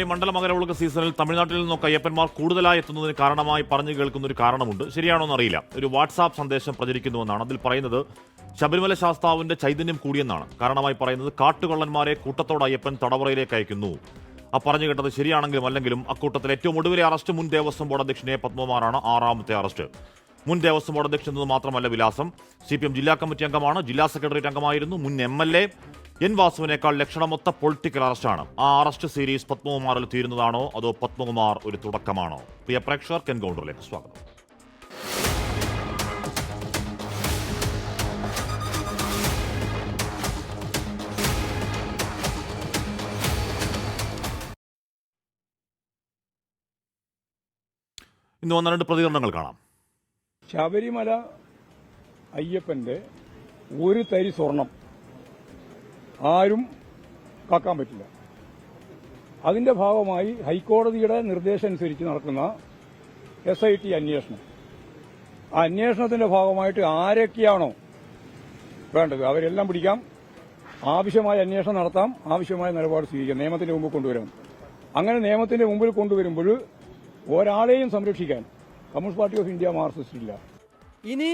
ഈ മണ്ഡല മകരവിളക്ക് സീസണിൽ തമിഴ്നാട്ടിൽ നിന്നൊക്കെ അയ്യപ്പന്മാർ കൂടുതലായി എത്തുന്നതിന് കാരണമായി പറഞ്ഞു കേൾക്കുന്ന ഒരു കാരണമുണ്ട്. ശരിയാണോ എന്നറിയില്ല. ഒരു വാട്സാപ്പ് സന്ദേശം പ്രചരിക്കുന്നുവെന്നാണ്. അതിൽ പറയുന്നത് ശബരിമല ശാസ്താവിന്റെ ചൈതന്യം കൂടിയെന്നാണ്. കാരണമായി പറയുന്നത് കാട്ടുകള്ളന്മാരെ കൂട്ടത്തോടെ അയ്യപ്പൻ തടവറയിലേക്ക് അയക്കുന്നു. ആ പറഞ്ഞു കേട്ടത് ശരിയാണെങ്കിലും അല്ലെങ്കിലും അക്കൂട്ടത്തിൽ ഏറ്റവും ഒടുവിലെ അറസ്റ്റ് മുൻ ദേവസ്വം ബോർഡ് അധ്യക്ഷൻ എ പത്മകുമാറാണ്. 6ാമത്തെ അറസ്റ്റ്. മുൻ ദേവസ്വം ബോർഡ് അധ്യക്ഷൻ എന്നത് മാത്രമല്ല വിലാസം. CPM ജില്ലാ കമ്മിറ്റി അംഗമാണ്. ജില്ലാ സെക്രട്ടേറിയറ്റ് അംഗമായിരുന്നു. മുൻ MLA എൻ വാസുവിനേക്കാൾ ലക്ഷണമൊത്ത പൊളിറ്റിക്കൽ അറസ്റ്റാണ്. ആ അറസ്റ്റ് സീരീസ് പത്മകുമാറിൽ തീരുന്നതാണോ അതോ പത്മകുമാർ ഒരു തുടക്കമാണോ? പ്രിയ പ്രേക്ഷകർക്ക് എൻകൗണ്ടറിലേക്ക് സ്വാഗതം. ഇന്ന് വന്ന രണ്ട് പ്രതികരണങ്ങൾ കാണാം. ശബരിമല അയ്യപ്പന്റെ ഒരു തരി സ്വർണം ആരും കാക്കാൻ പറ്റില്ല. അതിന്റെ ഭാഗമായി ഹൈക്കോടതിയുടെ നിർദ്ദേശം അനുസരിച്ച് നടക്കുന്ന SIT അന്വേഷണം, ആ അന്വേഷണത്തിന്റെ ഭാഗമായിട്ട് ആരൊക്കെയാണോ വേണ്ടത് അവരെല്ലാം പിടിക്കാം, ആവശ്യമായ അന്വേഷണം നടത്താം, ആവശ്യമായ നിലപാട് സ്വീകരിക്കാം, നിയമത്തിന്റെ മുമ്പിൽ കൊണ്ടുവരാം. അങ്ങനെ നിയമത്തിന്റെ മുമ്പിൽ കൊണ്ടുവരുമ്പോൾ ഒരാളെയും സംരക്ഷിക്കാൻ communist Party of India Marxist ഇല്ല. ഇനി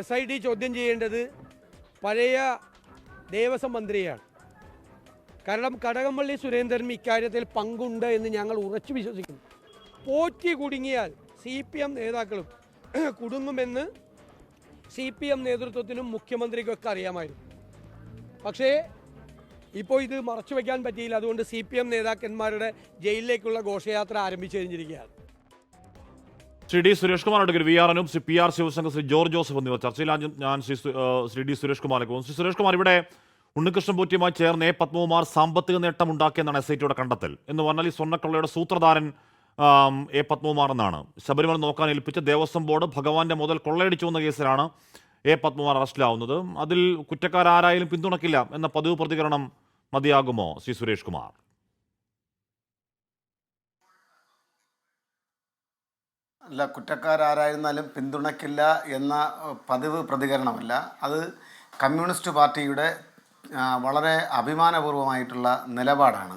SIT ചോദ്യം ചെയ്യേണ്ടത് പഴയ ദേവസ്വം മന്ത്രിയാണ്. കാരണം കടകംപള്ളി സുരേന്ദ്രൻ ഇക്കാര്യത്തിൽ പങ്കുണ്ട് എന്ന് ഞങ്ങൾ ഉറച്ചു വിശ്വസിക്കുന്നു. പോറ്റി കുടുങ്ങിയാൽ CPM നേതാക്കളും കുടുങ്ങുമെന്ന് CPM നേതൃത്വത്തിനും മുഖ്യമന്ത്രിക്കൊക്കെ അറിയാമായിരുന്നു. പക്ഷേ ഇപ്പോൾ ഇത് മറച്ചു വയ്ക്കാൻ പറ്റിയില്ല. അതുകൊണ്ട് CPM നേതാക്കന്മാരുടെ ജയിലിലേക്കുള്ള ഘോഷയാത്ര ആരംഭിച്ചു കഴിഞ്ഞിരിക്കുകയാണ്. Shri D Suresh Kumar, advocate VR Anoop, Shri PR Sivasankar, Shri George Joseph എന്നിവർ ചർച്ചയിൽ. ഞാൻ ശ്രീ D സുരേഷ് കുമാറിലേക്ക് പോകുന്നു. ശ്രീ സുരേഷ് കുമാർ, ഇവിടെ ഉണ്ണികൃഷ്ണൻ പോറ്റിയുമായി ചേർന്ന് എ പത്മകുമാർ സാമ്പത്തിക നേട്ടം ഉണ്ടാക്കിയെന്നാണ് SITയുടെ കണ്ടെത്തൽ. എന്ന് പറഞ്ഞാൽ ഈ സ്വർണ്ണക്കൊള്ളയുടെ സൂത്രധാരൻ എ പത്മകുമാർ എന്നാണ്. ശബരിമല നോക്കാൻ ഏൽപ്പിച്ച ദേവസ്വം ബോർഡ് ഭഗവാന്റെ മുതൽ കൊള്ളയടിച്ചു വന്ന കേസിലാണ് എ പത്മകുമാർ അറസ്റ്റിലാവുന്നത്. അതിൽ കുറ്റക്കാരാരായാലും പിന്തുണക്കില്ല എന്ന പതിവ് പ്രതികരണം മതിയാകുമോ ശ്രീ സുരേഷ് കുമാർ? അല്ല, കുറ്റക്കാരായിരുന്നാലും പിന്തുണയ്ക്കില്ല എന്ന പതിവ് പ്രതികരണമല്ല. അത് കമ്മ്യൂണിസ്റ്റ് പാർട്ടിയുടെ വളരെ അഭിമാനപൂർവമായിട്ടുള്ള നിലപാടാണ്.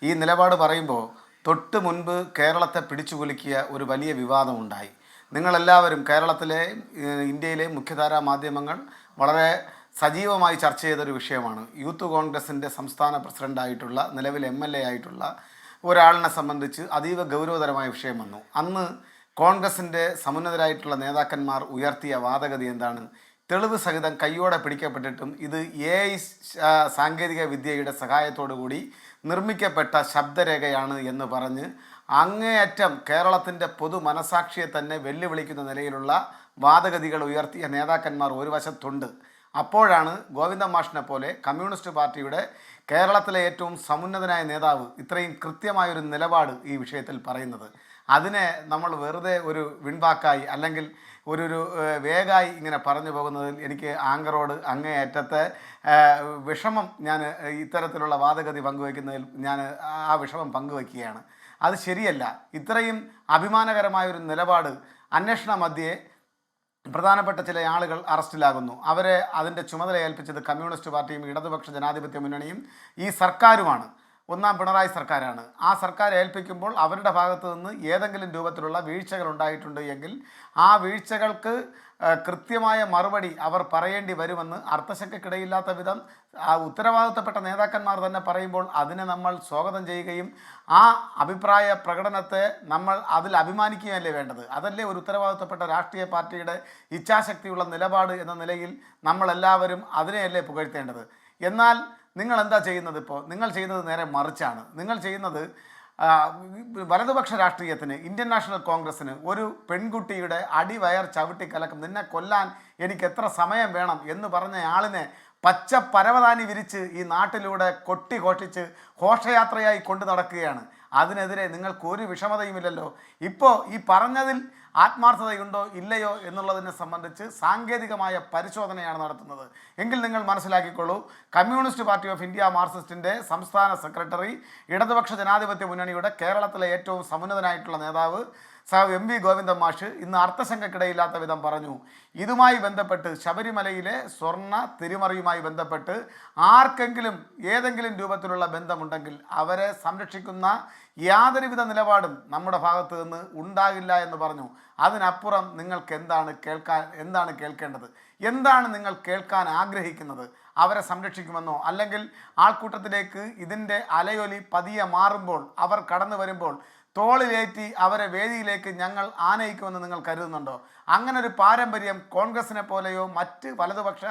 ഈ നിലപാട് പറയുമ്പോൾ തൊട്ട് മുൻപ് കേരളത്തെ പിടിച്ചുകുലുക്കിയ ഒരു വലിയ വിവാദമുണ്ടായി. നിങ്ങളെല്ലാവരും കേരളത്തിലെ ഇന്ത്യയിലെ മുഖ്യധാരാ മാധ്യമങ്ങൾ വളരെ സജീവമായി ചർച്ച ചെയ്തൊരു വിഷയമാണ്. യൂത്ത് കോൺഗ്രസിൻ്റെ സംസ്ഥാന പ്രസിഡൻ്റായിട്ടുള്ള നിലവിൽ MLA ആയിട്ടുള്ള ഒരാളിനെ സംബന്ധിച്ച് അതീവ ഗൗരവതരമായ വിഷയം വന്നു. അന്ന് കോൺഗ്രസിൻ്റെ സമുന്നതരായിട്ടുള്ള നേതാക്കന്മാർ ഉയർത്തിയ വാദഗതി എന്താണ്? തെളിവ് സഹിതം കയ്യോടെ പിടിക്കപ്പെട്ടിട്ടും ഇത് AI സാങ്കേതിക വിദ്യയുടെ സഹായത്തോടു കൂടി നിർമ്മിക്കപ്പെട്ട ശബ്ദരേഖയാണ് എന്ന് പറഞ്ഞ് അങ്ങേയറ്റം കേരളത്തിൻ്റെ പൊതു മനസാക്ഷിയെ തന്നെ വെല്ലുവിളിക്കുന്ന നിലയിലുള്ള വാദഗതികൾ ഉയർത്തിയ നേതാക്കന്മാർ ഒരു വശത്തുണ്ട്. അപ്പോഴാണ് ഗോവിന്ദ മാഷിനെ പോലെ കമ്മ്യൂണിസ്റ്റ് പാർട്ടിയുടെ കേരളത്തിലെ ഏറ്റവും സമുന്നതനായ നേതാവ് ഇത്രയും കൃത്യമായൊരു നിലപാട് ഈ വിഷയത്തിൽ പറയുന്നത്. അതിനെ നമ്മൾ വെറുതെ ഒരു വിൺവാക്കായി അല്ലെങ്കിൽ ഒരു വേഗമായി ഇങ്ങനെ പറഞ്ഞു പോകുന്നതിൽ എനിക്ക് ആങ്കറോട് അങ്ങേയറ്റത്തെ വിഷമം, ഞാൻ ഇത്തരത്തിലുള്ള വാദഗതി പങ്കുവയ്ക്കുന്നതിൽ ഞാൻ ആ വിഷമം പങ്കുവയ്ക്കുകയാണ്. അത് ശരിയല്ല. ഇത്രയും അഭിമാനകരമായൊരു നിലപാട് അന്വേഷണ മധ്യേ പ്രധാനപ്പെട്ട ചില ആളുകൾ അറസ്റ്റിലാകുന്നു. അവരെ അതിൻ്റെ ചുമതല ഏൽപ്പിച്ചത് കമ്മ്യൂണിസ്റ്റ് പാർട്ടിയും ഇടതുപക്ഷ ജനാധിപത്യ മുന്നണിയും ഈ സർക്കാരുമാണ്. ഒന്നാം പിണറായി സർക്കാരാണ്. ആ സർക്കാർ ഏൽപ്പിക്കുമ്പോൾ അവരുടെ ഭാഗത്തു നിന്ന് ഏതെങ്കിലും രൂപത്തിലുള്ള വീഴ്ചകൾ ഉണ്ടായിട്ടുണ്ട് എങ്കിൽ ആ വീഴ്ചകൾക്ക് കൃത്യമായ മറുപടി അവർ പറയേണ്ടി വരുമെന്ന് അർത്ഥശങ്കയ്ക്കിടയില്ലാത്ത വിധം ഉത്തരവാദിത്തപ്പെട്ട നേതാക്കന്മാർ തന്നെ പറയുമ്പോൾ അതിനെ നമ്മൾ സ്വാഗതം ചെയ്യുകയും ആ അഭിപ്രായ പ്രകടനത്തെ നമ്മൾ അതിൽ അഭിമാനിക്കുകയല്ലേ വേണ്ടത്? അതല്ലേ ഒരു ഉത്തരവാദിത്തപ്പെട്ട രാഷ്ട്രീയ പാർട്ടിയുടെ ഇച്ഛാശക്തിയുള്ള നിലപാട് എന്ന നിലയിൽ നമ്മളെല്ലാവരും അതിനെയല്ലേ പുകഴ്ത്തേണ്ടത്? എന്നാൽ നിങ്ങൾ എന്താ ചെയ്യുന്നത്? ഇപ്പോൾ നിങ്ങൾ ചെയ്യുന്നത് നേരെ മറിച്ചാണ്. നിങ്ങൾ ചെയ്യുന്നത് വലതുപക്ഷ രാഷ്ട്രീയത്തിന്, ഇന്ത്യൻ നാഷണൽ കോൺഗ്രസ്സിന് ഒരു പെൺകുട്ടിയുടെ അടിവയർ ചവിട്ടിക്കലക്കും, നിന്നെ കൊല്ലാൻ എനിക്ക് എത്ര സമയം വേണം എന്ന് പറഞ്ഞ ആളിനെ പച്ച പരവതാനി വിരിച്ച് ഈ നാട്ടിലൂടെ കൊട്ടിഘോഷിച്ച് ഘോഷയാത്രയായി കൊണ്ടു നടക്കുകയാണ്. അതിനെതിരെ നിങ്ങൾക്ക് ഒരു വിഷമതയുമില്ലല്ലോ. ഇപ്പോൾ ഈ പറഞ്ഞതിൽ ആത്മാർത്ഥതയുണ്ടോ ഇല്ലയോ എന്നുള്ളതിനെ സംബന്ധിച്ച് സാങ്കേതികമായ പരിശോധനയാണ് നടത്തുന്നത് എങ്കിൽ നിങ്ങൾ മനസ്സിലാക്കിക്കൊള്ളൂ. കമ്മ്യൂണിസ്റ്റ് പാർട്ടി ഓഫ് ഇന്ത്യ മാർക്സിസ്റ്റിൻ്റെ സംസ്ഥാന സെക്രട്ടറി, ഇടതുപക്ഷ ജനാധിപത്യ മുന്നണിയുടെ കേരളത്തിലെ ഏറ്റവും സമുന്നതനായിട്ടുള്ള നേതാവ് എം വി ഗോവിന്ദൻ മാഷ് ഇന്ന് അർത്ഥശങ്കക്കിടയില്ലാത്ത വിധം പറഞ്ഞു, ഇതുമായി ബന്ധപ്പെട്ട് ശബരിമലയിലെ സ്വർണ്ണ തിരിമറിയുമായി ബന്ധപ്പെട്ട് ആർക്കെങ്കിലും ഏതെങ്കിലും രൂപത്തിലുള്ള ബന്ധമുണ്ടെങ്കിൽ അവരെ സംരക്ഷിക്കുന്ന യാതൊരുവിധ നിലപാടും നമ്മുടെ ഭാഗത്ത് നിന്ന് ഉണ്ടാകില്ല എന്ന് പറഞ്ഞു. അതിനപ്പുറം നിങ്ങൾക്ക് എന്താണ് കേൾക്കേണ്ടത്? എന്താണ് നിങ്ങൾ കേൾക്കാൻ ആഗ്രഹിക്കുന്നത്? അവരെ സംരക്ഷിക്കുമെന്നോ അല്ലെങ്കിൽ ആൾക്കൂട്ടത്തിലേക്ക് ഇതിൻ്റെ അലയൊലി പതിയെ മാറുമ്പോൾ അവർ കടന്നു വരുമ്പോൾ തോളിലേറ്റി അവരെ വേദിയിലേക്ക് ഞങ്ങൾ ആനയിക്കുമെന്ന് നിങ്ങൾ കരുതുന്നുണ്ടോ? അങ്ങനെ ഒരു പാരമ്പര്യം കോൺഗ്രസിനെ പോലെയോ മറ്റ് വലതുപക്ഷ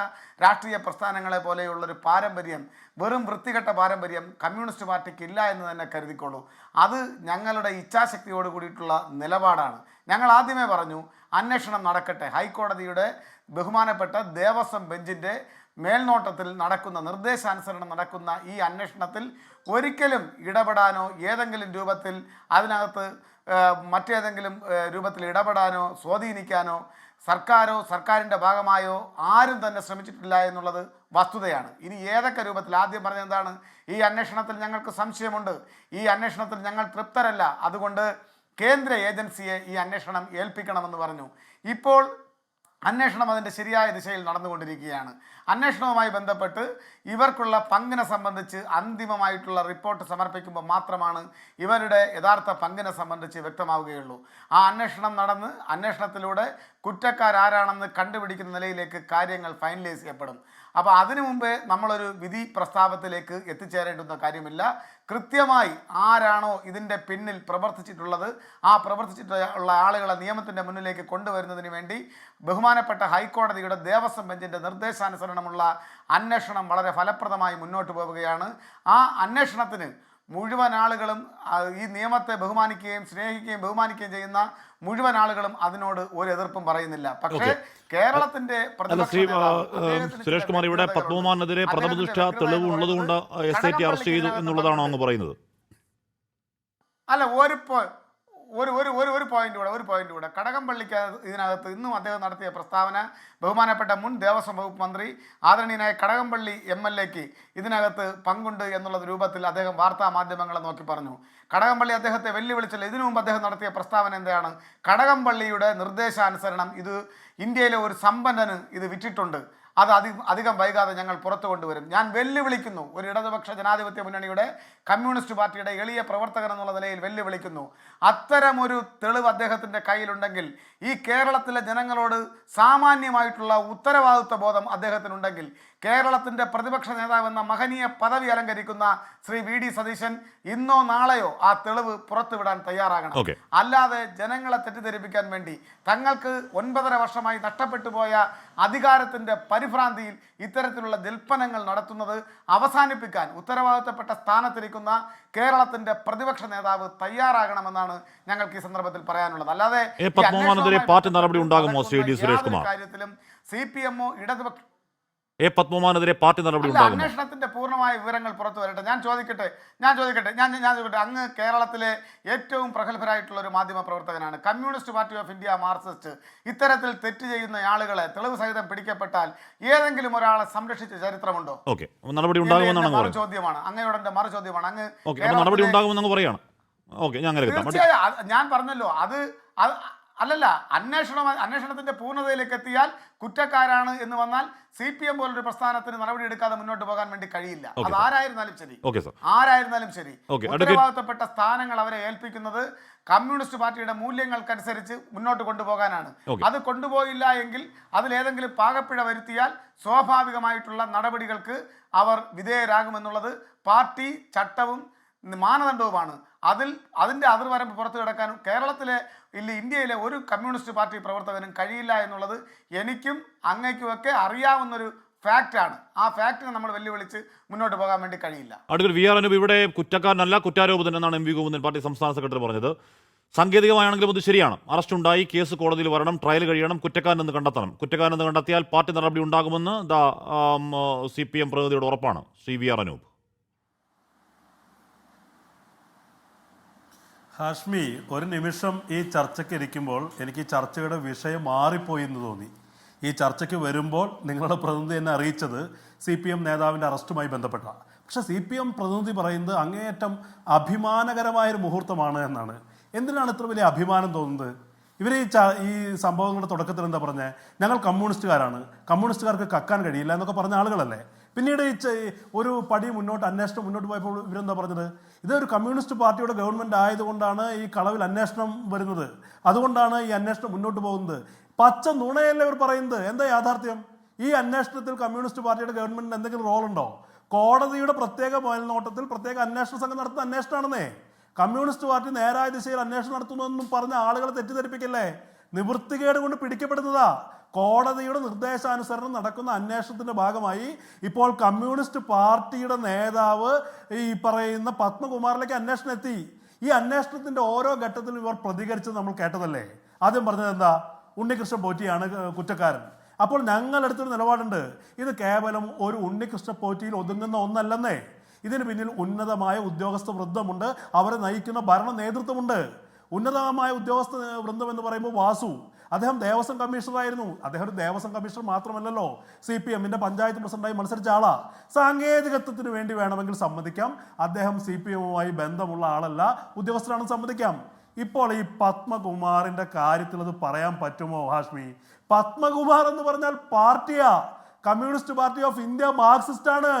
രാഷ്ട്രീയ പ്രസ്ഥാനങ്ങളെ പോലെയുള്ളൊരു പാരമ്പര്യം, വെറും വൃത്തികെട്ട പാരമ്പര്യം കമ്മ്യൂണിസ്റ്റ് പാർട്ടിക്ക് ഇല്ല എന്ന് തന്നെ കരുതിക്കോളൂ. അത് ഞങ്ങളുടെ ഇച്ഛാശക്തിയോട് കൂടിയിട്ടുള്ള നിലപാടാണ്. ഞങ്ങൾ ആദ്യമേ പറഞ്ഞു, അന്വേഷണം നടക്കട്ടെ. ഹൈക്കോടതിയുടെ ബഹുമാനപ്പെട്ട ദേവസ്വം ബെഞ്ചിൻ്റെ മേൽനോട്ടത്തിൽ നടക്കുന്ന, നിർദ്ദേശാനുസരണം നടക്കുന്ന ഈ അന്വേഷണത്തിൽ ഒരിക്കലും ഇടപെടാനോ ഏതെങ്കിലും രൂപത്തിൽ അതിനകത്ത് മറ്റേതെങ്കിലും രൂപത്തിൽ ഇടപെടാനോ സ്വാധീനിക്കാനോ സർക്കാരോ സർക്കാരിൻ്റെ ഭാഗമായോ ആരും തന്നെ ശ്രമിച്ചിട്ടില്ല എന്നുള്ളത് വസ്തുതയാണ്. ഇനി ഏതൊക്കെ രൂപത്തിൽ, ആദ്യം പറഞ്ഞ എന്താണ്, ഈ അന്വേഷണത്തിൽ ഞങ്ങൾക്ക് സംശയമുണ്ട്, ഈ അന്വേഷണത്തിൽ ഞങ്ങൾ തൃപ്തരല്ല, അതുകൊണ്ട് കേന്ദ്ര ഏജൻസിയെ ഈ അന്വേഷണം ഏൽപ്പിക്കണമെന്ന് പറഞ്ഞു. ഇപ്പോൾ അന്വേഷണം അതിൻ്റെ ശരിയായ ദിശയിൽ നടന്നുകൊണ്ടിരിക്കുകയാണ്. അന്വേഷണവുമായി ബന്ധപ്പെട്ട് ഇവർക്കുള്ള പങ്കിനെ സംബന്ധിച്ച് അന്തിമമായിട്ടുള്ള റിപ്പോർട്ട് സമർപ്പിക്കുമ്പോൾ മാത്രമാണ് ഇവരുടെ യഥാർത്ഥ പങ്കിനെ സംബന്ധിച്ച് വ്യക്തമാവുകയുള്ളൂ. ആ അന്വേഷണം നടന്ന് അന്വേഷണത്തിലൂടെ കുറ്റക്കാരാരാണെന്ന് കണ്ടുപിടിക്കുന്ന നിലയിലേക്ക് കാര്യങ്ങൾ ഫൈനലൈസ് ചെയ്യപ്പെടും. അപ്പോൾ അതിനു മുമ്പേ നമ്മളൊരു വിധി പ്രസ്താവത്തിലേക്ക് എത്തിച്ചേരേണ്ടുന്ന കാര്യമില്ല. കൃത്യമായി ആരാണോ ഇതിൻ്റെ പിന്നിൽ പ്രവർത്തിച്ചിട്ടുള്ളത്, ആ പ്രവർത്തിച്ചിട്ടുള്ള ആളുകളെ നിയമത്തിൻ്റെ മുന്നിലേക്ക് കൊണ്ടുവരുന്നതിന് വേണ്ടി ബഹുമാനപ്പെട്ട ഹൈക്കോടതിയുടെ ദേവസ്വം ബെഞ്ചിൻ്റെ നിർദ്ദേശാനുസരണമുള്ള അന്വേഷണം വളരെ ഫലപ്രദമായി മുന്നോട്ട് പോവുകയാണ്. ആ അന്വേഷണത്തിന് മുഴുവൻ ആളുകളും, ഈ നിയമത്തെ ബഹുമാനിക്കുകയും സ്നേഹിക്കുകയും ബഹുമാനിക്കുകയും ചെയ്യുന്ന മുഴുവൻ ആളുകളും അതിനോട് ഒരു എതിർപ്പും പറയുന്നില്ല. പക്ഷേ കേരളത്തിന്റെ സുരേഷ് കുമാർ, ഇവിടെ പത്മകുമാറിനെതിരെ പ്രഥമദൃഷ്ട തെളിവ് ഉള്ളതുകൊണ്ട് SIT അറസ്റ്റ് ചെയ്തു എന്നുള്ളതാണോ അങ്ങ് പറയുന്നത്? അല്ല, ഒരു പോയിന്റ് കൂടെ കടകംപള്ളിക്ക് ഇതിനകത്ത് ഇന്നും അദ്ദേഹം നടത്തിയ പ്രസ്താവന, ബഹുമാനപ്പെട്ട മുൻ ദേവസ്വം വകുപ്പ് മന്ത്രി ആദരണീയനായ കടകംപള്ളി MLA-ക്ക് ഇതിനകത്ത് പങ്കുണ്ട് എന്നുള്ള രൂപത്തിൽ അദ്ദേഹം വാർത്താ മാധ്യമങ്ങളെ നോക്കി പറഞ്ഞു. കടകംപള്ളി അദ്ദേഹത്തെ വെല്ലുവിളിച്ചല്ലോ. ഇതിനു മുമ്പ് അദ്ദേഹം നടത്തിയ പ്രസ്താവന എന്താണ്? കടകംപള്ളിയുടെ നിർദ്ദേശാനുസരണം ഇത് ഇന്ത്യയിലെ ഒരു സമ്പന്നന് ഇത് വിറ്റിട്ടുണ്ട്, അത് അധികം വൈകാതെ ഞങ്ങൾ പുറത്തു കൊണ്ടുവരും. ഞാൻ വെല്ലുവിളിക്കുന്നു, ഒരു ഇടതുപക്ഷ ജനാധിപത്യ മുന്നണിയുടെ കമ്മ്യൂണിസ്റ്റ് പാർട്ടിയുടെ എളിയ പ്രവർത്തകൻ എന്നുള്ള നിലയിൽ വെല്ലുവിളിക്കുന്നു. അത്തരമൊരു തെളിവ് അദ്ദേഹത്തിൻ്റെ കയ്യിലുണ്ടെങ്കിൽ, ഈ കേരളത്തിലെ ജനങ്ങളോട് സാമാന്യമായിട്ടുള്ള ഉത്തരവാദിത്വ ബോധം അദ്ദേഹത്തിനുണ്ടെങ്കിൽ, കേരളത്തിൻ്റെ പ്രതിപക്ഷ നേതാവെന്ന മഹനീയ പദവി അലങ്കരിക്കുന്ന ശ്രീ VD സതീശൻ ഇന്നോ നാളെയോ ആ തെളിവ് പുറത്തുവിടാൻ തയ്യാറാകണം. അല്ലാതെ ജനങ്ങളെ തെറ്റിദ്ധരിപ്പിക്കാൻ വേണ്ടി തങ്ങൾക്ക് 9.5 വർഷമായി നഷ്ടപ്പെട്ടു പോയ അധികാരത്തിൻ്റെ പരിഭ്രാന്തിയിൽ ഇത്തരത്തിലുള്ള ജൽപ്പനങ്ങൾ നടത്തുന്നത് അവസാനിപ്പിക്കാൻ ഉത്തരവാദിത്തപ്പെട്ട സ്ഥാനത്തിരിക്കുന്ന കേരളത്തിന്റെ പ്രതിപക്ഷ നേതാവ് തയ്യാറാകണമെന്നാണ് ഞങ്ങൾക്ക് ഈ സന്ദർഭത്തിൽ പറയാനുള്ളത്. അല്ലാതെ പാർട്ടി നടപടി ഉണ്ടാകുമോ? കാര്യത്തിലും CPM-ഓ ഇടതുപക്ഷ പത്മകുമാറിനെതിരെ പാർട്ടി നടപടി ഉണ്ടാകും? അന്വേഷണത്തിന്റെ പൂർണ്ണമായ വിവരങ്ങൾ പുറത്തു വരട്ടെ. ഞാൻ ചോദിക്കട്ടെ, അങ്ങ് കേരളത്തിലെ ഏറ്റവും പ്രഗത്ഭരായിട്ടുള്ള ഒരു മാധ്യമ പ്രവർത്തകനാണ്. Communist Party of India Marxist ഇത്തരത്തിൽ തെറ്റ് ചെയ്യുന്ന ആളുകളെ തെളിവ് സഹിതം പിടിക്കപ്പെട്ടാൽ ഏതെങ്കിലും ഒരാളെ സംരക്ഷിച്ച ചരിത്രമുണ്ടോ? നടപടി ഉണ്ടാകുമെന്നാണ് മറുചോദ്യമാണ്. അങ്ങയോടെ മറുചോദ്യമാണ്. അങ്ങ് നടപടി ഉണ്ടാകുമെന്ന് പറയാണ്. തീർച്ചയായും ഞാൻ പറഞ്ഞല്ലോ, അത് അല്ലല്ല, അന്വേഷണത്തിന്റെ പൂർണ്ണതയിലേക്ക് എത്തിയാൽ കുറ്റക്കാരാണ് എന്ന് വന്നാൽ CPM പോലൊരു പ്രസ്ഥാനത്തിന് നടപടി എടുക്കാതെ മുന്നോട്ട് പോകാൻ വേണ്ടി കഴിയില്ല. അത് ആരായിരുന്നാലും ശരി ഉത്തരവാദിത്തപ്പെട്ട സ്ഥാനങ്ങൾ അവരെ ഏൽപ്പിക്കുന്നത് കമ്മ്യൂണിസ്റ്റ് പാർട്ടിയുടെ മൂല്യങ്ങൾക്കനുസരിച്ച് മുന്നോട്ട് കൊണ്ടുപോകാനാണ്. അത് കൊണ്ടുപോയില്ല എങ്കിൽ അതിലേതെങ്കിലും പാകപ്പിഴ വരുത്തിയാൽ സ്വാഭാവികമായിട്ടുള്ള നടപടികൾക്ക് അവർ വിധേയരാകുമെന്നുള്ളത് പാർട്ടി ചട്ടവും മാനദണ്ഡവുമാണ്. അതിൻ്റെ അതിർവരമ്പ് പുറത്തു കിടക്കാനും കേരളത്തിലെ ഇന്ത്യയിലെ ഒരു കമ്മ്യൂണിസ്റ്റ് പാർട്ടി പ്രവർത്തകനും കഴിയില്ല എന്നുള്ളത് എനിക്കും അങ്ങയ്ക്കുമൊക്കെ അറിയാവുന്നൊരു ഫാക്റ്റാണ്. ആ ഫാക്റ്റിനെ നമ്മൾ വെല്ലുവിളിച്ച് മുന്നോട്ട് പോകാൻ വേണ്ടി കഴിയില്ല. അഡ്വക്കേറ്റ് VR അനൂപ്, ഇവിടെ കുറ്റക്കാരനല്ല കുറ്റാരോപിതൻ എന്നാണ് MV ഗോവിന്ദൻ പാർട്ടി സംസ്ഥാന സെക്രട്ടറി പറഞ്ഞത്. സാങ്കേതികമാണെങ്കിലും അത് ശരിയാണ്. അറസ്റ്റ് ഉണ്ടായി, കേസ് കോടതിയിൽ വരണം, ട്രയൽ കഴിയണം, കുറ്റക്കാരനെന്ന് കണ്ടെത്തണം. കുറ്റക്കാരനെന്ന് കണ്ടെത്തിയാൽ പാർട്ടി നടപടി ഉണ്ടാകുമെന്ന് CPM പ്രതിനിധിയുടെ ഉറപ്പാണ്. ശ്രീ VR അനൂപ്. ഹാഷ്മി, ഒരു നിമിഷം ഈ ചർച്ചയ്ക്ക് ഇരിക്കുമ്പോൾ എനിക്ക് ഈ ചർച്ചയുടെ വിഷയം മാറിപ്പോയി എന്ന് തോന്നി. ഈ ചർച്ചയ്ക്ക് വരുമ്പോൾ നിങ്ങളുടെ പ്രതിനിധി എന്നെ അറിയിച്ചത് CPM നേതാവിൻ്റെ അറസ്റ്റുമായി ബന്ധപ്പെട്ട. പക്ഷെ CPM പ്രതിനിധി പറയുന്നത് അങ്ങേയറ്റം അഭിമാനകരമായൊരു മുഹൂർത്തമാണ് എന്നാണ്. എന്തിനാണ് ഇത്ര വലിയ അഭിമാനം തോന്നുന്നത്? ഇവർ ഈ സംഭവങ്ങളുടെ തുടക്കത്തിൽ എന്താ പറഞ്ഞത്? ഞങ്ങൾ കമ്മ്യൂണിസ്റ്റുകാരാണ്, കമ്മ്യൂണിസ്റ്റുകാർക്ക് കക്കാൻ കഴിയില്ല എന്നൊക്കെ പറഞ്ഞ ആളുകളല്ലേ. പിന്നീട് ഒരു പടി മുന്നോട്ട് അന്വേഷണം മുന്നോട്ട് പോയപ്പോൾ ഇവരെന്താ പറഞ്ഞത്? ഇതൊരു കമ്മ്യൂണിസ്റ്റ് പാർട്ടിയുടെ ഗവൺമെൻറ് ആയതുകൊണ്ടാണ് ഈ കളവിൽ അന്വേഷണം വരുന്നത്, അതുകൊണ്ടാണ് ഈ അന്വേഷണം മുന്നോട്ട് പോകുന്നത്. പച്ച നുണയല്ലേ ഇവർ പറയുന്നത്? എന്താ യാഥാർത്ഥ്യം? ഈ അന്വേഷണത്തിൽ കമ്മ്യൂണിസ്റ്റ് പാർട്ടിയുടെ ഗവൺമെൻറ്റിന് എന്തെങ്കിലും റോളുണ്ടോ? കോടതിയുടെ പ്രത്യേക മേൽനോട്ടത്തിൽ പ്രത്യേക അന്വേഷണ സംഘം നടത്തുന്ന അന്വേഷണമാണെന്നേ. കമ്മ്യൂണിസ്റ്റ് പാർട്ടി നേരായ ദിശയിൽ അന്വേഷണം നടത്തുന്നതെന്നും പറഞ്ഞ ആളുകളെ തെറ്റിദ്ധരിപ്പിക്കല്ലേ. നിവൃത്തികേട് കൊണ്ട് പിടിക്കപ്പെടുന്നതാ. കോടതിയുടെ നിർദ്ദേശാനുസരണം നടക്കുന്ന അന്വേഷണത്തിന്റെ ഭാഗമായി ഇപ്പോൾ കമ്മ്യൂണിസ്റ്റ് പാർട്ടിയുടെ നേതാവ് ഈ പറയുന്ന പത്മകുമാറിലേക്ക് അന്വേഷണം എത്തി. ഈ അന്വേഷണത്തിന്റെ ഓരോ ഘട്ടത്തിലും ഇവർ പ്രതികരിച്ചത് നമ്മൾ കേട്ടതല്ലേ. ആദ്യം പറഞ്ഞത് എന്താ? ഉണ്ണികൃഷ്ണൻ പോറ്റിയാണ് കുറ്റക്കാരൻ. അപ്പോൾ ഞങ്ങളെടുത്തൊരു നിലപാടുണ്ട്, ഇത് കേവലം ഒരു ഉണ്ണികൃഷ്ണ പോറ്റിയിൽ ഒതുങ്ങുന്ന ഒന്നല്ലെന്നേ. ഇതിന് പിന്നിൽ ഉന്നതമായ ഉദ്യോഗസ്ഥ വൃന്ദമുണ്ട്, അവരെ നയിക്കുന്ന ഭരണ നേതൃത്വമുണ്ട്. ഉന്നതമായ ഉദ്യോഗസ്ഥ വൃന്ദം എന്ന് പറയുമ്പോൾ വാസു, അദ്ദേഹം ദേവസ്വം കമ്മീഷണറായിരുന്നു. അദ്ദേഹം ഒരു ദേവസ്വം കമ്മീഷണർ മാത്രമല്ലല്ലോ, CPMന്റെ പഞ്ചായത്ത് പ്രസിഡന്റായി മത്സരിച്ച ആളാ. സാങ്കേതികത്വത്തിന് വേണ്ടി വേണമെങ്കിൽ സമ്മതിക്കാം, അദ്ദേഹം CPMുമായി ബന്ധമുള്ള ആളല്ല, ഉദ്യോഗസ്ഥരാണെന്ന് സമ്മതിക്കാം. ഇപ്പോൾ ഈ പത്മകുമാറിന്റെ കാര്യത്തിൽ അത് പറയാൻ പറ്റുമോ ഹാഷ്മി? പത്മകുമാർ എന്ന് പറഞ്ഞാൽ പാർട്ടിയാ, Communist Party of India Marxist ആണ്.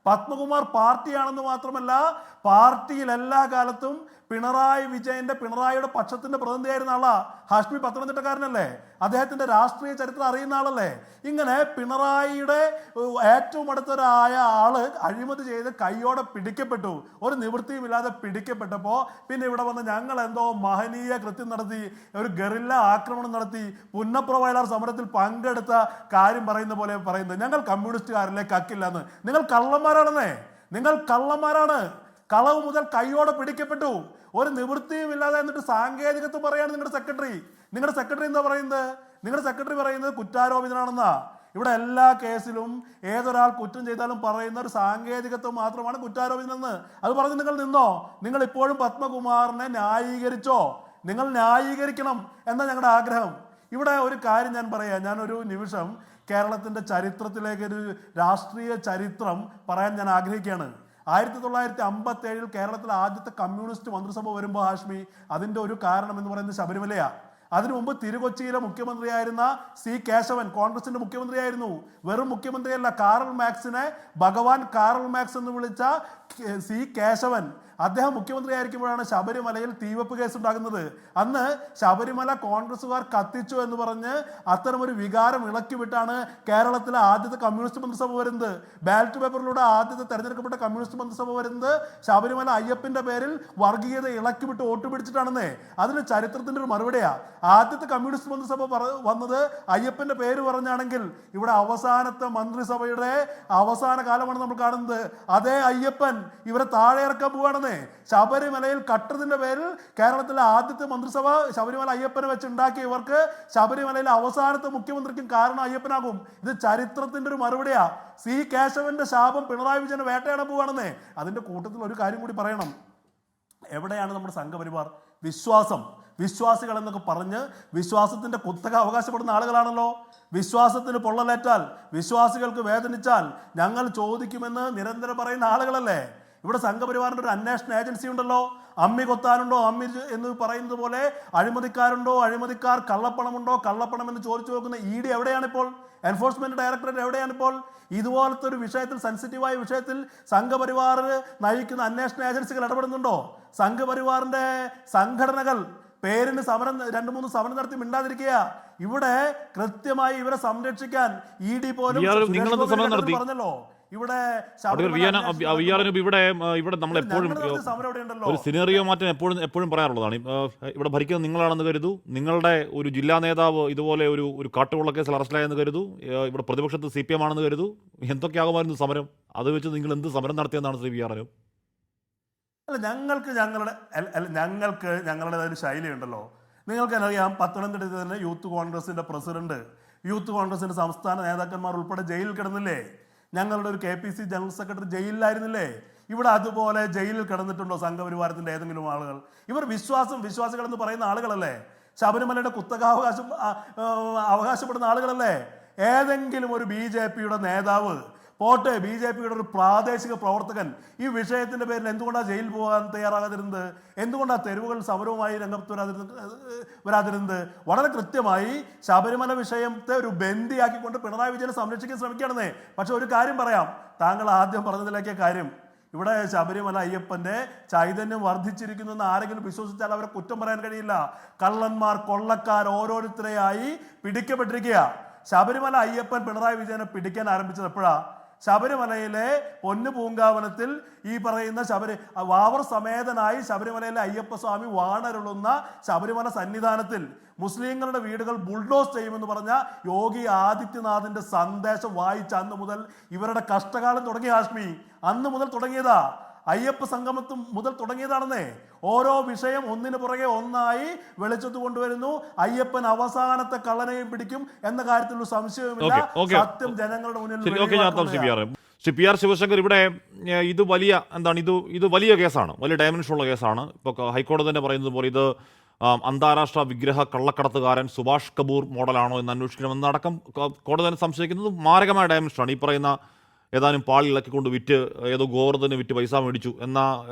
പത്മകുമാർ പാർട്ടിയാണെന്ന് മാത്രമല്ല, പാർട്ടിയിൽ എല്ലാ കാലത്തും പിണറായിയുടെ പക്ഷത്തിന്റെ പ്രതിനിധിയായിരുന്ന ആളാ. ഹാഷ്മി പത്തനംതിട്ടക്കാരനല്ലേ, അദ്ദേഹത്തിന്റെ രാഷ്ട്രീയ ചരിത്രം അറിയുന്ന ആളല്ലേ. ഇങ്ങനെ പിണറായിയുടെ ഏറ്റവും അടുത്തൊരായ ആള് അഴിമതി ചെയ്ത് കൈയോടെ പിടിക്കപ്പെട്ടു, ഒരു നിവൃത്തിയുമില്ലാതെ പിടിക്കപ്പെട്ടപ്പോൾ പിന്നെ ഇവിടെ വന്ന് ഞങ്ങൾ എന്തോ മഹനീയ കൃത്യം നടത്തി, ഒരു ഗറില്ല ആക്രമണം നടത്തി, പുന്നപ്ര വയലാർ സമരത്തിൽ പങ്കെടുത്ത കാര്യം പറയുന്ന പോലെ പറയുന്നത് ഞങ്ങൾ കമ്മ്യൂണിസ്റ്റുകാരിലെ കക്കില്ലെന്ന്. നിങ്ങൾ കള്ളന്മാരാണെന്നേ, നിങ്ങൾ കള്ളന്മാരാണ്. കളവ് മുതൽ കൈയോടെ പിടിക്കപ്പെട്ടു, ഒരു നിവൃത്തിയും ഇല്ലാതെ. എന്നിട്ട് സാങ്കേതികത്വം പറയാണ് നിങ്ങളുടെ സെക്രട്ടറി എന്താ പറയുന്നത്? നിങ്ങളുടെ സെക്രട്ടറി പറയുന്നത് കുറ്റാരോപിതനാണെന്നാ. ഇവിടെ എല്ലാ കേസിലും ഏതൊരാൾ കുറ്റം ചെയ്താലും പറയുന്ന ഒരു സാങ്കേതികത്വം മാത്രമാണ് കുറ്റാരോപിതനെന്ന്. അത് പറഞ്ഞ് നിങ്ങൾ നിന്നോ? നിങ്ങൾ ഇപ്പോഴും പത്മകുമാറിനെ ന്യായീകരിച്ചോ? നിങ്ങൾ ന്യായീകരിക്കണം എന്നാ ഞങ്ങളുടെ ആഗ്രഹം. ഇവിടെ ഒരു കാര്യം ഞാൻ പറയാം, ഞാനൊരു നിമിഷം കേരളത്തിൻ്റെ ചരിത്രത്തിലേക്ക് ഒരു രാഷ്ട്രീയ ചരിത്രം പറയാൻ ഞാൻ ആഗ്രഹിക്കുകയാണ്. 1957 കേരളത്തിലെ ആദ്യത്തെ കമ്മ്യൂണിസ്റ്റ് മന്ത്രിസഭ വരുമ്പോൾ ഹാഷ്മി, അതിൻ്റെ ഒരു കാരണം എന്ന് പറയുന്നത് ശബരിമലയാണ്. അതിനു മുമ്പ് തിരുകൊച്ചിയിലെ മുഖ്യമന്ത്രിയായിരുന്ന C കേശവൻ കോൺഗ്രസിന്റെ മുഖ്യമന്ത്രിയായിരുന്നു. വെറും മുഖ്യമന്ത്രിയല്ല, കാറൽ മാക്സിനെ ഭഗവാൻ കാറൽ മാക്സ് എന്ന് വിളിച്ച C കേശവൻ, അദ്ദേഹം മുഖ്യമന്ത്രിയായിരിക്കുമ്പോഴാണ് ശബരിമലയിൽ തീവെപ്പ് കേസ് ഉണ്ടാകുന്നത്. അന്ന് ശബരിമല കോൺഗ്രസുകാർ കത്തിച്ചു എന്ന് പറഞ്ഞ് അത്തരമൊരു വികാരം ഇളക്കിവിട്ടാണ് കേരളത്തിലെ ആദ്യത്തെ കമ്മ്യൂണിസ്റ്റ് മന്ത്രിസഭ വരുന്നത്. ബാലറ്റ് പേപ്പറിലൂടെ ആദ്യത്തെ തെരഞ്ഞെടുക്കപ്പെട്ട കമ്മ്യൂണിസ്റ്റ് മന്ത്രിസഭ വരുന്നത് ശബരിമല അയ്യപ്പന്റെ പേരിൽ വർഗീയത ഇളക്കിവിട്ട് വോട്ട് പിടിച്ചിട്ടാണെന്നേ. അതിന് ചരിത്രത്തിന്റെ ഒരു മറുപടിയാണ്. ആദ്യത്തെ കമ്മ്യൂണിസ്റ്റ് മന്ത്രിസഭ വന്നത് അയ്യപ്പന്റെ പേര് പറഞ്ഞാണെങ്കിൽ ഇവിടെ അവസാനത്തെ മന്ത്രിസഭയുടെ അവസാന കാലമാണ് നമ്മൾ കാണുന്നത്. അതേ അയ്യപ്പൻ ഇവരെ താഴെ ഇറക്കാൻ പോവാണെന്നേ. ശബരിമലയിൽ കട്ടതിന്റെ പേരിൽ കേരളത്തിലെ ആദ്യത്തെ മന്ത്രിസഭ ശബരിമല അയ്യപ്പനെ വെച്ച് ഉണ്ടാക്കിയ ഇവർക്ക് ശബരിമലയിലെ അവസാനത്തെ മുഖ്യമന്ത്രിക്കും കാരണം അയ്യപ്പനാകും. ഇത് ചരിത്രത്തിന്റെ ഒരു മറുപടിയാ. C കേശവന്റെ ശാപം പിണറായി വിജയനെ വേട്ടയാടാൻ പോവാണെന്നേ. അതിന്റെ കൂട്ടത്തിൽ ഒരു കാര്യം കൂടി പറയണം. എവിടെയാണ് നമ്മുടെ സംഘപരിവാർ? വിശ്വാസികൾ എന്നൊക്കെ പറഞ്ഞ് വിശ്വാസത്തിന്റെ കുത്തക അവകാശപ്പെടുന്ന ആളുകളാണല്ലോ. വിശ്വാസത്തിന് പൊള്ളലേറ്റാൽ, വിശ്വാസികൾക്ക് വേദനിച്ചാൽ ഞങ്ങൾ ചോദിക്കുമെന്ന് നിരന്തരം പറയുന്ന ആളുകളല്ലേ. ഇവിടെ സംഘപരിവാറിന്റെ ഒരു അന്വേഷണ ഏജൻസി ഉണ്ടല്ലോ. അമ്മി കൊത്താനുണ്ടോ അമ്മി എന്ന് പറയുന്നത് പോലെ അഴിമതിക്കാരുണ്ടോ, അഴിമതിക്കാർ, കള്ളപ്പണം എന്ന് ചോദിച്ചു നോക്കുന്ന ED എവിടെയാണിപ്പോൾ? എൻഫോഴ്സ്മെന്റ് ഡയറക്ടറേറ്റ് എവിടെയാണിപ്പോൾ? ഇതുപോലത്തെ ഒരു വിഷയത്തിൽ, സെൻസിറ്റീവായ വിഷയത്തിൽ സംഘപരിവാർ നയിക്കുന്ന അന്വേഷണ ഏജൻസികൾ ഇടപെടുന്നുണ്ടോ? സംഘപരിവാറിന്റെ സംഘടനകൾ പേരിന് 2-3 സമരം നടത്തി മിണ്ടാതിരിക്കുക. ഇവിടെ കൃത്യമായി ഇവരെ സംരക്ഷിക്കാൻ ED പോലും പറഞ്ഞല്ലോ. ഇവിടെ ഇവിടെ നമ്മൾ എപ്പോഴും ഒരു സിനേറിയോ മാറ്റം എപ്പോഴും പറയാറുള്ളതാണ്. ഇവിടെ ഭരിക്കുന്നത് നിങ്ങളാണെന്ന് കരുതൂ, നിങ്ങളുടെ ഒരു ജില്ലാ നേതാവ് ഇതുപോലെ ഒരു കാട്ടുകൊള്ള കേസിൽ അറസ്റ്റിലായെന്ന് കരുതൂ, ഇവിടെ പ്രതിപക്ഷത്ത് CPM ആണെന്ന് കരുതൂ, എന്തൊക്കെയാകുമായിരുന്നു സമരം? അത് വെച്ച് നിങ്ങൾ എന്ത് സമരം നടത്തിയെന്നാണ് ശ്രീ വിആർഒ? അല്ല, ഞങ്ങൾക്ക് ഞങ്ങളുടേതായ ഒരു ശൈലിയുണ്ടല്ലോ. നിങ്ങൾക്കറിയാം, പത്തനംതിട്ടയിൽ തന്നെ യൂത്ത് കോൺഗ്രസിന്റെ പ്രസിഡന്റ്, യൂത്ത് കോൺഗ്രസിന്റെ സംസ്ഥാന നേതാക്കന്മാർ ഉൾപ്പെടെ ജയിലിൽ കിടന്നില്ലേ? ഞങ്ങളുടെ ഒരു KPC ജനറൽ സെക്രട്ടറി ജയിലിലായിരുന്നില്ലേ? ഇവിടെ അതുപോലെ ജയിലിൽ കിടന്നിട്ടുണ്ടോ സംഘപരിവാരത്തിൻ്റെ ഏതെങ്കിലും ആളുകൾ? ഇവർ വിശ്വാസികളെന്ന് പറയുന്ന ആളുകളല്ലേ? ശബരിമലയുടെ കുത്തകാവകാശം അവകാശപ്പെടുന്ന ആളുകളല്ലേ? ഏതെങ്കിലും ഒരു BJPയുടെ നേതാവ് പോട്ടെ, BJPയുടെ ഒരു പ്രാദേശിക പ്രവർത്തകൻ ഈ വിഷയത്തിൻ്റെ പേരിൽ എന്തുകൊണ്ടാണ് ജയിലിൽ പോകാൻ തയ്യാറാകാതിരുന്നത്? എന്തുകൊണ്ടാണ് തെരുവുകൾ സമരവുമായി രംഗത്ത് വരാതിരുന്നത്? വളരെ കൃത്യമായി ശബരിമല വിഷയത്തെ ഒരു ബന്ദിയാക്കിക്കൊണ്ട് പിണറായി വിജയനെ സംരക്ഷിക്കാൻ ശ്രമിക്കുകയാണെന്നേ. പക്ഷെ ഒരു കാര്യം പറയാം, താങ്കൾ ആദ്യം പറഞ്ഞതിലേക്കെ കാര്യം, ഇവിടെ ശബരിമല അയ്യപ്പന്റെ ചൈതന്യം വർദ്ധിച്ചിരിക്കുന്നു എന്ന് ആരെങ്കിലും വിശ്വസിച്ചാൽ അവരെ കുറ്റം പറയാൻ കഴിയില്ല. കള്ളന്മാർ, കൊള്ളക്കാർ ഓരോരുത്തരെയായി പിടിക്കപ്പെട്ടിരിക്കുക. ശബരിമല അയ്യപ്പൻ പിണറായി വിജയനെ പിടിക്കാൻ ആരംഭിച്ചത് എപ്പോഴാ? ശബരിമലയിലെ പൊന്നു പൂങ്കാവനത്തിൽ ഈ പറയുന്ന വാവർ സമേതനായി ശബരിമലയിലെ അയ്യപ്പസ്വാമി വാണരുളുന്ന ശബരിമല സന്നിധാനത്തിൽ മുസ്ലിങ്ങളുടെ വീടുകൾ ബുൾഡോസ് ചെയ്യുമെന്ന് പറഞ്ഞ യോഗി ആദിത്യനാഥിന്റെ സന്ദേശം വായിച്ച അന്ന് മുതൽ ഇവരുടെ കഷ്ടകാലം തുടങ്ങി. ഹാഷ്മി, അന്ന് മുതൽ തുടങ്ങിയതാ. അയ്യപ്പ സംഗമത്തും മുതൽ തുടങ്ങിയതാണെന്നേ. ഓരോ വിഷയം ഒന്നിനു പുറകെ ഒന്നായി വെളിച്ചത്ത് കൊണ്ടുവരുന്നു. അയ്യപ്പൻ അവസാനത്തെ കള്ളനെയും പിടിക്കും എന്ന കാര്യത്തിൽ ഒരു സംശയവുമില്ല. സത്യം ജനങ്ങളുടെ മുന്നിൽ. PR ശിവശങ്കർ, ഇവിടെ ഇത് വലിയ കേസാണ്, വലിയ ഡയമെൻഷനുള്ള കേസാണ്. ഇപ്പോൾ ഹൈക്കോടതി തന്നെ പറയുന്നത് പോലെ ഇത് അന്താരാഷ്ട്ര വിഗ്രഹ കള്ളക്കടത്തുകാരൻ സുഭാഷ് കപൂർ മോഡലാണോ എന്ന് അന്വേഷിക്കണമെന്നടക്കം കോടതി തന്നെ സംശയിക്കുന്നത് മാരകമായ ഡയമെൻഷനാണ്. ഈ പറയുന്ന ഏതാനും പാളി ഇളക്കിക്കൊണ്ട് വിറ്റ് ഏതോ ഗോവർദ്ധന് വിറ്റ് പൈസ മേടിച്ചു എന്ന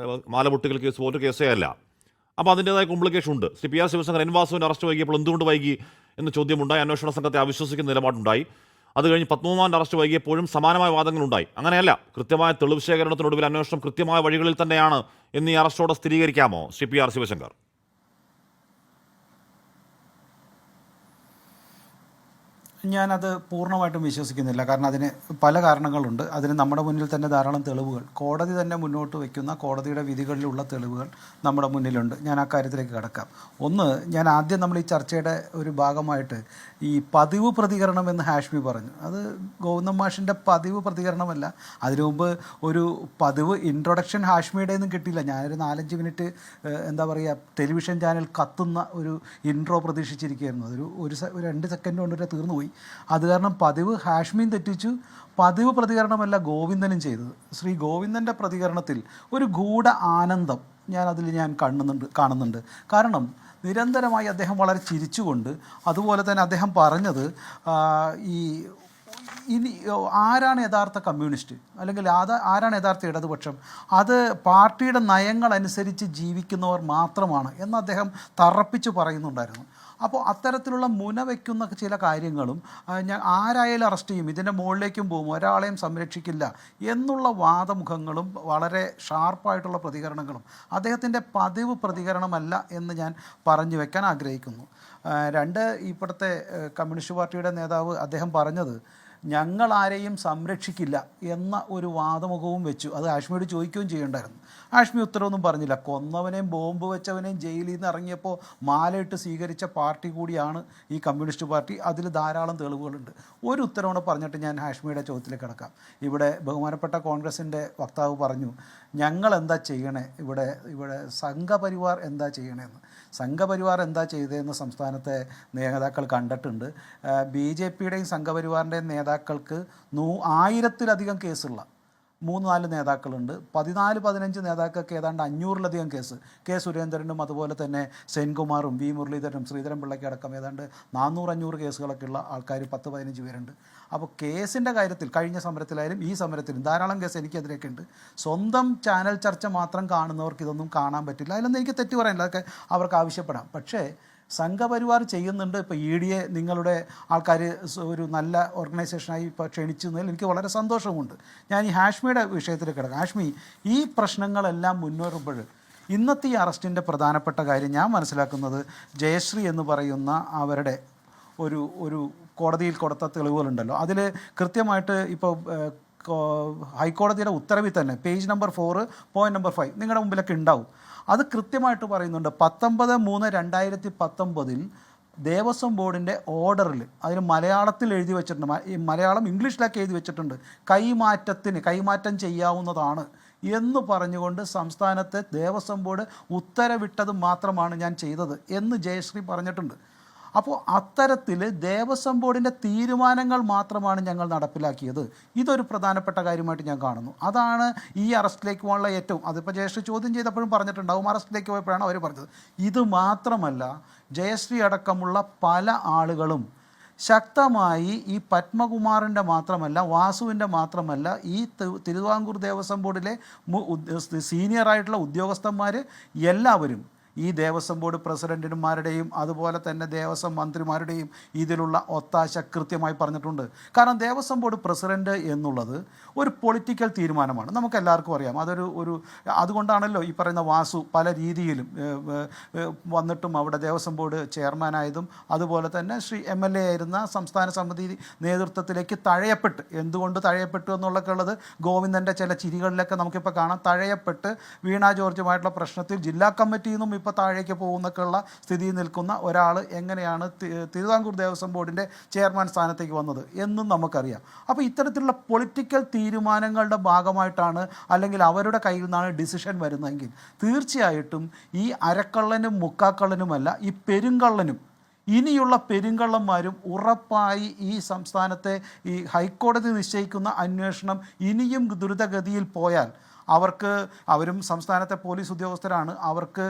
മാലപൊട്ടിക്കൽ കേസ് പോലൊരു കേസേ അല്ല. അപ്പോൾ അതിൻ്റെതായ കോംപ്ലിക്കേഷൻ ഉണ്ട്. PR ശിവശങ്കർ എൻ വാസുവിൻ്റെ അറസ്റ്റ് വൈകിയപ്പോൾ എന്തുകൊണ്ട് വൈകി എന്ന ചോദ്യമുണ്ടായി. അന്വേഷണ സംഘത്തെ അവിശ്വസിക്കുന്ന നിലപാടുണ്ടായി. അത് കഴിഞ്ഞ് പത്മകുമാറിൻ്റെ അറസ്റ്റ് വൈകിയപ്പോഴും സമാനമായ വാദങ്ങളുണ്ടായി. അങ്ങനെയല്ല, കൃത്യമായ തെളിവ് ശേഖരണത്തിനൊടുവിൽ അന്വേഷണം കൃത്യമായ വഴികളിൽ തന്നെയാണ് എന്ന് ഈ അറസ്റ്റോടെ സ്ഥിരീകരിക്കാമോ PR ശിവശങ്കർ? ഞാനത് പൂർണ്ണമായിട്ടും വിശ്വസിക്കുന്നില്ല. കാരണം അതിന് പല കാരണങ്ങളുണ്ട്. അതിന് നമ്മുടെ മുന്നിൽ തന്നെ ധാരാളം തെളിവുകൾ, കോടതി തന്നെ മുന്നോട്ട് വയ്ക്കുന്ന കോടതിയുടെ വിധികളിലുള്ള തെളിവുകൾ നമ്മുടെ മുന്നിലുണ്ട്. ഞാൻ ആ കാര്യത്തിലേക്ക് കടക്കാം. ഒന്ന്, ഞാൻ ആദ്യം നമ്മൾ ഈ ചർച്ചയുടെ ഒരു ഭാഗമായിട്ട് ഈ പതിവ് പ്രതികരണം എന്ന് ഹാഷ്മി പറഞ്ഞു. അത് ഗോവിന്ദൻ മാഷിൻ്റെ പതിവ് പ്രതികരണമല്ല. അതിനു മുമ്പ് ഒരു പതിവ് ഇൻട്രൊഡക്ഷൻ ഹാഷ്മിയുടെ ഒന്നും കിട്ടിയില്ല. ഞാനൊരു 4-5 മിനിറ്റ് എന്താ പറയുക, ടെലിവിഷൻ ചാനൽ കത്തുന്ന ഒരു ഇൻട്രോ പ്രതീക്ഷിച്ചിരിക്കുകയായിരുന്നു. ഒരു 2 സെക്കൻഡ് കൊണ്ടിട്ട് തീർന്നു പോയി. അത് കാരണം പതിവ് ഹാഷ്മിയും തെറ്റിച്ചു. പതിവ് പ്രതികരണമല്ല ഗോവിന്ദനും ചെയ്തത്. ശ്രീ ഗോവിന്ദൻ്റെ പ്രതികരണത്തിൽ ഒരു ഗൂഢ ആനന്ദം ഞാൻ കാണുന്നുണ്ട്. കാരണം നിരന്തരമായി അദ്ദേഹം വളരെ ചിരിച്ചുകൊണ്ട്, അതുപോലെ തന്നെ അദ്ദേഹം പറഞ്ഞത് ഇനി ആരാണ് യഥാർത്ഥ കമ്മ്യൂണിസ്റ്റ്, അല്ലെങ്കിൽ ആരാണ് യഥാർത്ഥ ഇടതുപക്ഷം, അത് പാർട്ടിയുടെ നയങ്ങളനുസരിച്ച് ജീവിക്കുന്നവർ മാത്രമാണ് എന്ന് അദ്ദേഹം തറപ്പിച്ച് പറയുന്നുണ്ടായിരുന്നു. അപ്പോൾ അത്തരത്തിലുള്ള മുനവയ്ക്കുന്ന ചില കാര്യങ്ങളും, ഞാൻ ആരായാലും അറസ്റ്റ് ചെയ്യും, ഇതിൻ്റെ മുകളിലേക്കും പോകും, ഒരാളെയും സംരക്ഷിക്കില്ല എന്നുള്ള വാദമുഖങ്ങളും വളരെ ഷാർപ്പായിട്ടുള്ള പ്രതികരണങ്ങളും അദ്ദേഹത്തിൻ്റെ പതിവ് പ്രതികരണമല്ല എന്ന് ഞാൻ പറഞ്ഞു വെക്കാൻ ആഗ്രഹിക്കുന്നു. 2, ഇപ്പോഴത്തെ കമ്മ്യൂണിസ്റ്റ് പാർട്ടിയുടെ നേതാവ് അദ്ദേഹം പറഞ്ഞത് ഞങ്ങൾ ആരെയും സംരക്ഷിക്കില്ല എന്ന ഒരു വാദമുഖവും വെച്ചു. അത് ഹാഷ്മിയോട് ചോദിക്കുകയും ചെയ്യണ്ടായിരുന്നു. ഹാഷ്മി ഉത്തരവൊന്നും പറഞ്ഞില്ല. കൊന്നവനെയും ബോംബ് വെച്ചവനെയും ജയിലിൽ നിന്ന് ഇറങ്ങിയപ്പോൾ മാലയിട്ട് സ്വീകരിച്ച പാർട്ടി കൂടിയാണ് ഈ കമ്മ്യൂണിസ്റ്റ് പാർട്ടി. അതിൽ ധാരാളം തെളിവുകളുണ്ട്. ഒരു ഉത്തരവോടെ പറഞ്ഞിട്ട് ഞാൻ ഹാഷ്മിയുടെ ചോദ്യത്തിലേക്ക് കിടക്കാം. ഇവിടെ ബഹുമാനപ്പെട്ട കോൺഗ്രസിൻ്റെ വക്താവ് പറഞ്ഞു ഞങ്ങൾ എന്താ ചെയ്യണേ, ഇവിടെ സംഘപരിവാർ എന്താ ചെയ്യണേന്ന്. സംഘപരിവാർ എന്താ ചെയ്തതെന്ന് സംസ്ഥാനത്തെ നേതാക്കൾ കണ്ടിട്ടുണ്ട്. BJPയുടെയും സംഘപരിവാറിൻ്റെയും നേതാക്കൾക്ക് 1000-ത്തിലധികം കേസുള്ള 3-4 നേതാക്കളുണ്ട്. 14-15 നേതാക്കൾക്ക് ഏതാണ്ട് 500-ലധികം കേസ്. കെ സുരേന്ദ്രനും അതുപോലെ തന്നെ സെൻകുമാറും V മുരളീധരനും ശ്രീധരൻ പിള്ളയ്ക്ക് അടക്കം ഏതാണ്ട് 400-500 കേസുകളൊക്കെ ഉള്ള ആൾക്കാർ 10-15 പേരുണ്ട്. അപ്പോൾ കേസിൻ്റെ കാര്യത്തിൽ കഴിഞ്ഞ സമരത്തിലായാലും ഈ സമരത്തിലും ധാരാളം കേസ് എനിക്കെതിരെയൊക്കെ ഉണ്ട്. സ്വന്തം ചാനൽ ചർച്ച മാത്രം കാണുന്നവർക്ക് ഇതൊന്നും കാണാൻ പറ്റില്ല. അതിലൊന്നും എനിക്ക് തെറ്റ് പറയാനില്ല, അതൊക്കെ അവർക്ക് ആവശ്യപ്പെടാം. പക്ഷേ സംഘപരിവാർ ചെയ്യുന്നുണ്ട്. ഇപ്പോൾ EDയെ നിങ്ങളുടെ ആൾക്കാർ ഒരു നല്ല ഓർഗനൈസേഷനായി ഇപ്പോൾ ക്ഷണിച്ചതിൽ എനിക്ക് വളരെ സന്തോഷമുണ്ട്. ഞാൻ ഈ ഹാഷ്മിയുടെ വിഷയത്തിലേക്ക് കിടക്കാം. ഹാഷ്മി, ഈ പ്രശ്നങ്ങളെല്ലാം മുന്നേറുമ്പോൾ ഇന്നത്തെ ഈ അറസ്റ്റിൻ്റെ പ്രധാനപ്പെട്ട കാര്യം ഞാൻ മനസ്സിലാക്കുന്നത് ജയശ്രീ എന്ന് പറയുന്ന അവരുടെ ഒരു കോടതിയിൽ കൊടുത്ത തെളിവുകളുണ്ടല്ലോ, അതിൽ കൃത്യമായിട്ട് ഇപ്പോൾ ഹൈക്കോടതിയുടെ ഉത്തരവിൽ തന്നെ പേജ് നമ്പർ 4 പോയിന്റ് നമ്പർ 5 നിങ്ങളുടെ മുമ്പിലൊക്കെ ഉണ്ടാവും. അത് കൃത്യമായിട്ട് പറയുന്നുണ്ട്. 19/3/2019 ദേവസ്വം ബോർഡിൻ്റെ ഓർഡറിൽ അതിന് മലയാളത്തിൽ എഴുതി വെച്ചിട്ടുണ്ട്, മലയാളം ഇംഗ്ലീഷിലൊക്കെ എഴുതി വെച്ചിട്ടുണ്ട്, കൈമാറ്റം ചെയ്യാവുന്നതാണ് എന്ന് പറഞ്ഞുകൊണ്ട് സംസ്ഥാനത്തെ ദേവസ്വം ബോർഡ് ഉത്തരവിട്ടത് മാത്രമാണ് ഞാൻ ചെയ്തത് എന്ന് ജയശ്രീ പറഞ്ഞിട്ടുണ്ട്. അപ്പോൾ അത്തരത്തിൽ ദേവസ്വം ബോർഡിൻ്റെ തീരുമാനങ്ങൾ മാത്രമാണ് ഞങ്ങൾ നടപ്പിലാക്കിയത്. ഇതൊരു പ്രധാനപ്പെട്ട കാര്യമായിട്ട് ഞാൻ കാണുന്നു. അതാണ് ഈ അറസ്റ്റിലേക്ക് പോകാനുള്ള ഏറ്റവും, അതിപ്പോൾ ജയശ്രീ ചോദ്യം ചെയ്തപ്പോഴും പറഞ്ഞിട്ടുണ്ടാവും, അറസ്റ്റിലേക്ക് പോയപ്പോഴാണ് അവർ പറഞ്ഞത്. ഇത് മാത്രമല്ല, ജയശ്രീ അടക്കമുള്ള പല ആളുകളും ശക്തമായി ഈ പത്മകുമാറിൻ്റെ മാത്രമല്ല, വാസുവിൻ്റെ മാത്രമല്ല, ഈ തിരുവിതാംകൂർ ദേവസ്വം ബോർഡിലെ സീനിയറായിട്ടുള്ള ഉദ്യോഗസ്ഥന്മാർ എല്ലാവരും ഈ ദേവസ്വം ബോർഡ് പ്രസിഡന്റുമാരുടെയും അതുപോലെ തന്നെ ദേവസ്വം മന്ത്രിമാരുടെയും ഇതിലുള്ള ഒത്താശ കൃത്യമായി പറഞ്ഞിട്ടുണ്ട്. കാരണം ദേവസ്വം ബോർഡ് പ്രസിഡന്റ് എന്നുള്ളത് ഒരു പൊളിറ്റിക്കൽ തീരുമാനമാണ്, നമുക്കെല്ലാവർക്കും അറിയാം. അതുകൊണ്ടാണല്ലോ ഈ പറയുന്ന വാസു പല രീതിയിലും വന്നിട്ടും അവിടെ ദേവസ്വം ബോർഡ് ചെയർമാനായതും അതുപോലെ തന്നെ MLA ആയിരുന്ന സംസ്ഥാന സമിതി നേതൃത്വത്തിലേക്ക് തഴയപ്പെട്ട്, എന്തുകൊണ്ട് തഴയപ്പെട്ടു എന്നുള്ളതൊക്കെ ഉള്ളത് ഗോവിന്ദൻ്റെ ചില ചിരികളിലൊക്കെ നമുക്കിപ്പോൾ കാണാം. തഴയപ്പെട്ട് വീണ ജോർജുമായിട്ടുള്ള പ്രശ്നത്തിൽ ജില്ലാ കമ്മിറ്റിയിൽ നിന്നും ഇപ്പോൾ താഴേക്ക് പോകുന്നൊക്കെയുള്ള സ്ഥിതിയിൽ നിൽക്കുന്ന ഒരാൾ എങ്ങനെയാണ് തിരുവിതാംകൂർ ദേവസ്വം ബോർഡിൻ്റെ ചെയർമാൻ സ്ഥാനത്തേക്ക് വന്നത് എന്നും നമുക്കറിയാം. അപ്പോൾ ഇത്തരത്തിലുള്ള പൊളിറ്റിക്കൽ തീരുമാനങ്ങളുടെ ഭാഗമായിട്ടാണ് അല്ലെങ്കിൽ അവരുടെ കയ്യിൽ നിന്നാണ് ഡിസിഷൻ വരുന്നതെങ്കിൽ തീർച്ചയായിട്ടും ഈ അരക്കള്ളനും മുക്കാക്കള്ളനുമല്ല, ഈ പെരുങ്കള്ളനും ഇനിയുള്ള പെരുങ്കള്ളന്മാരും ഉറപ്പായി ഈ സംസ്ഥാനത്തെ ഈ ഹൈക്കോടതി നിശ്ചയിക്കുന്ന അന്വേഷണം ഇനിയും ദ്രുതഗതിയിൽ പോയാൽ അവരും സംസ്ഥാനത്തെ പോലീസ് ഉദ്യോഗസ്ഥരാണ്, അവർക്ക്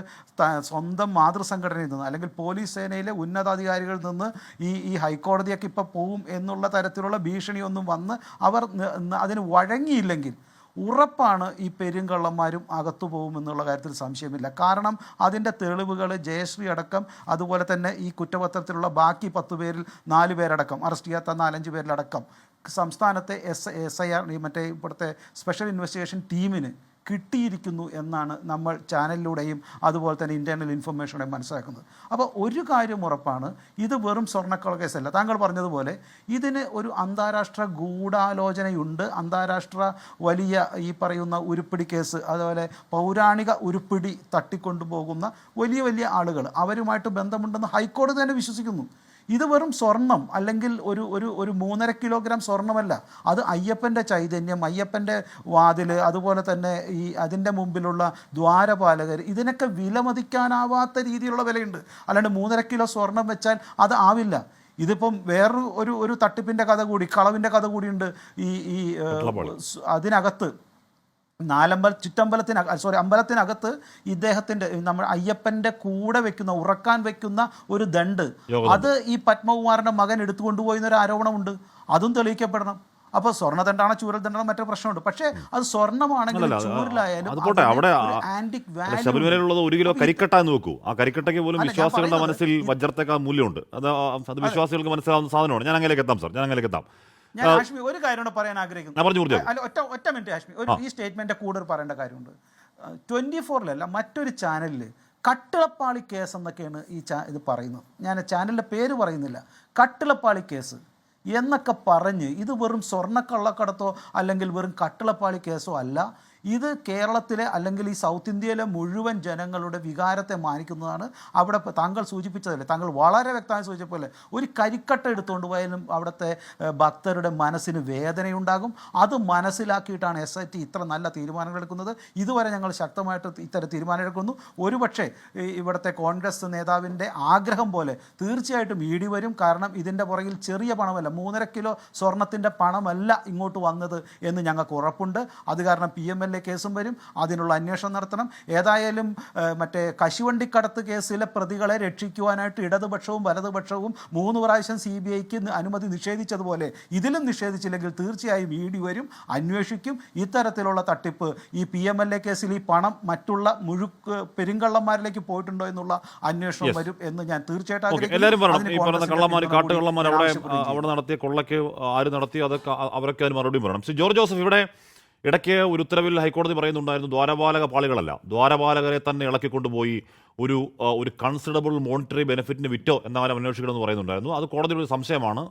സ്വന്തം മാതൃസംഘടനയിൽ നിന്ന് അല്ലെങ്കിൽ പോലീസ് സേനയിലെ ഉന്നതാധികാരികളിൽ നിന്ന് ഈ ഹൈക്കോടതിയൊക്കെ ഇപ്പോൾ പോവും എന്നുള്ള തരത്തിലുള്ള ഭീഷണിയൊന്നും വന്ന് അവർ അതിന് വഴങ്ങിയില്ലെങ്കിൽ ഉറപ്പാണ് ഈ പെരുങ്കള്ളന്മാരും അകത്തു പോകുമെന്നുള്ള കാര്യത്തിൽ സംശയമില്ല. കാരണം അതിൻ്റെ തെളിവുകൾ ജയശ്രീ അടക്കം അതുപോലെ തന്നെ ഈ കുറ്റപത്രത്തിലുള്ള ബാക്കി 10 പേരിൽ 4 പേരടക്കം, അറസ്റ്റ് ചെയ്യാത്ത 4-5 പേരിലടക്കം സംസ്ഥാനത്തെ SIR മറ്റേ ഇവിടുത്തെ സ്പെഷ്യൽ ഇൻവെസ്റ്റിഗേഷൻ ടീമിന് കിട്ടിയിരിക്കുന്നു എന്നാണ് നമ്മൾ ചാനലിലൂടെയും അതുപോലെ തന്നെ ഇൻറ്റേർണൽ ഇൻഫർമേഷനോടെയും മനസ്സിലാക്കുന്നത്. അപ്പോൾ ഒരു കാര്യം ഉറപ്പാണ്, ഇത് വെറും സ്വർണ്ണക്കള്ള കേസല്ല. താങ്കൾ പറഞ്ഞതുപോലെ ഇതിന് ഒരു അന്താരാഷ്ട്ര ഗൂഢാലോചനയുണ്ട്. അന്താരാഷ്ട്ര വലിയ ഈ പറയുന്ന ഉരുപ്പിടി കേസ്, അതുപോലെ പൗരാണിക ഉരുപ്പിടി തട്ടിക്കൊണ്ടുപോകുന്ന വലിയ വലിയ ആളുകൾ, അവരുമായിട്ട് ബന്ധമുണ്ടെന്ന് ഹൈക്കോടതി തന്നെ വിശ്വസിക്കുന്നു. ഇത് വെറും സ്വർണം അല്ലെങ്കിൽ ഒരു 3.5 കിലോഗ്രാം സ്വർണ്ണമല്ല, അത് അയ്യപ്പൻ്റെ ചൈതന്യം, അയ്യപ്പൻ്റെ വാതിൽ, അതുപോലെ തന്നെ ഈ അതിൻ്റെ മുമ്പിലുള്ള ദ്വാരപാലകർ, ഇതിനൊക്കെ വിലമതിക്കാനാവാത്ത രീതിയിലുള്ള വിലയുണ്ട്. അല്ലാണ്ട് 3.5 കിലോ സ്വർണം വെച്ചാൽ അത് ആവില്ല. ഇതിപ്പം വേറൊരു തട്ടിപ്പിൻ്റെ കഥ കൂടി, കളവിൻ്റെ കഥ കൂടിയുണ്ട്. ഈ അതിനകത്ത് അമ്പലത്തിനകത്ത് ഇദ്ദേഹത്തിൻ്റെ നമ്മൾ അയ്യപ്പൻ്റെ കൂടെ വെക്കുന്ന ഉറക്കാൻ വെക്കുന്ന ഒരു ദണ്ട്, അത് ഈ പത്മകുമാറിൻ്റെ മകൻ എടുത്തുകൊണ്ടുപോയി എന്നൊരു ആരോപണമുണ്ട്. അതും തെളിയിക്കപ്പെടണം. അപ്പോൾ സ്വർണ്ണദണ്ഡാണോ ചൂരൽ ദണ്ഡാണോ മറ്റൊരു പ്രശ്നമുണ്ട്. പക്ഷേ അത് സ്വർണ്ണമാണെങ്കിലും ചൂരിലായാലും ആന്റിക് വാല്യൂ. ശബരിമലയിലുള്ളത് 1 കിലോ കരിക്കട്ട എന്ന് വെക്കൂ. ആ കരിക്കട്ടയ്ക്ക് പോലും വിശ്വാസികളുടെ മനസ്സിൽ വജ്രത്തേക്കാൾ മൂല്യമുണ്ട്. അത് വിശ്വാസികൾക്ക് മനസ്സിലാവുന്ന സാധനമാണ്. ഞാൻ അങ്ങനെയൊക്കെ എത്താം സാർ, ഞാൻ അങ്ങനെയൊക്കെ എത്താം. ഞാൻ ഹാഷ്മി ഒരു കാര്യം പറയാൻ ആഗ്രഹിക്കുന്നു. ഒറ്റ മിനിറ്റ് ഹാഷ്മി, ഈ സ്റ്റേറ്റ്മെന്റ് കൂടുതൽ പറയേണ്ട കാര്യമുണ്ട്. 24-ലല്ല മറ്റൊരു ചാനലിൽ കട്ടിളപ്പാളി കേസ് എന്നൊക്കെയാണ് ഇത് പറയുന്നത്. ഞാൻ ചാനലിൻ്റെ പേര് പറയുന്നില്ല. കട്ടിളപ്പാളി കേസ് എന്നൊക്കെ പറഞ്ഞ് ഇത് വെറും സ്വർണ്ണക്കള്ളക്കടത്തോ അല്ലെങ്കിൽ വെറും കട്ടിളപ്പാളി കേസോ അല്ല. ഇത് കേരളത്തിലെ അല്ലെങ്കിൽ ഈ സൗത്ത് ഇന്ത്യയിലെ മുഴുവൻ ജനങ്ങളുടെ വികാരത്തെ മാനിക്കുന്നതാണ്. അവിടെ താങ്കൾ സൂചിപ്പിച്ചതല്ലേ, താങ്കൾ വളരെ വ്യക്തമായി സൂചിപ്പിച്ചപോലെ ഒരു കരിക്കട്ട എടുത്തുകൊണ്ട് പോയാലും അവിടുത്തെ ഭക്തരുടെ മനസ്സിന് വേദനയുണ്ടാകും. അത് മനസ്സിലാക്കിയിട്ടാണ് SIT ഇത്ര നല്ല തീരുമാനങ്ങൾ എടുക്കുന്നത്. ഇതുവരെ ഞങ്ങൾ ശക്തമായിട്ട് ഇത്തരം തീരുമാനം എടുക്കുന്നു. ഒരുപക്ഷെ ഇവിടുത്തെ കോൺഗ്രസ് നേതാവിൻ്റെ ആഗ്രഹം പോലെ തീർച്ചയായിട്ടും ED വരും. കാരണം ഇതിൻ്റെ പുറകിൽ ചെറിയ പണമല്ല, 3.5 കിലോ സ്വർണത്തിൻ്റെ പണമല്ല ഇങ്ങോട്ട് വന്നത് എന്ന് ഞങ്ങൾക്ക് ഉറപ്പുണ്ട്. അത് കാരണം PMLA കേസും വരും, അതിനുള്ള അന്വേഷണം നടത്തണം. ഏതായാലും മറ്റേ കശുവണ്ടിക്കടത്ത് കേസിലെ പ്രതികളെ രക്ഷിക്കുവാനായിട്ട് ഇടതുപക്ഷവും വലതുപക്ഷവും 3 പ്രാവശ്യം CBIക്ക് അനുമതി നിഷേധിച്ചതുപോലെ ഇതിലും നിഷേധിച്ചില്ലെങ്കിൽ തീർച്ചയായും ED വരും, അന്വേഷിക്കും. ഇത്തരത്തിലുള്ള തട്ടിപ്പ് ഈ PMLA കേസിൽ ഈ പണം മറ്റുള്ള പെരുങ്കള്ളന്മാരിലേക്ക് പോയിട്ടുണ്ടോ എന്നുള്ള അന്വേഷണം വരും എന്ന് ഞാൻ തീർച്ചയായിട്ടും അവിടെ നടത്തിയ കൊള്ളയ്ക്ക് ആര് നടത്തി, അതൊക്കെ അവരൊക്കെ അതിന് മറുപടി പറയണം. ജോർജ് ജോസഫ്, ഇവിടെ ഇടയ്ക്ക് ഒരു ഉത്തരവിൽ ഹൈക്കോടതി പറയുന്നുണ്ടായിരുന്നു ദ്വാരപാലക പാളികളല്ല, ദ്വാരപാലകരെ തന്നെ ഇളക്കിക്കൊണ്ടുപോയി ഒരു കൺസിഡറബിൾ മോണിറ്ററി ബെനിഫിറ്റിന് വിറ്റോ എന്നാലും അന്വേഷിക്കണമെന്ന് പറയുന്നുണ്ടായിരുന്നു. അത് കോടതിയുടെ ഒരു സംശയമാണ്.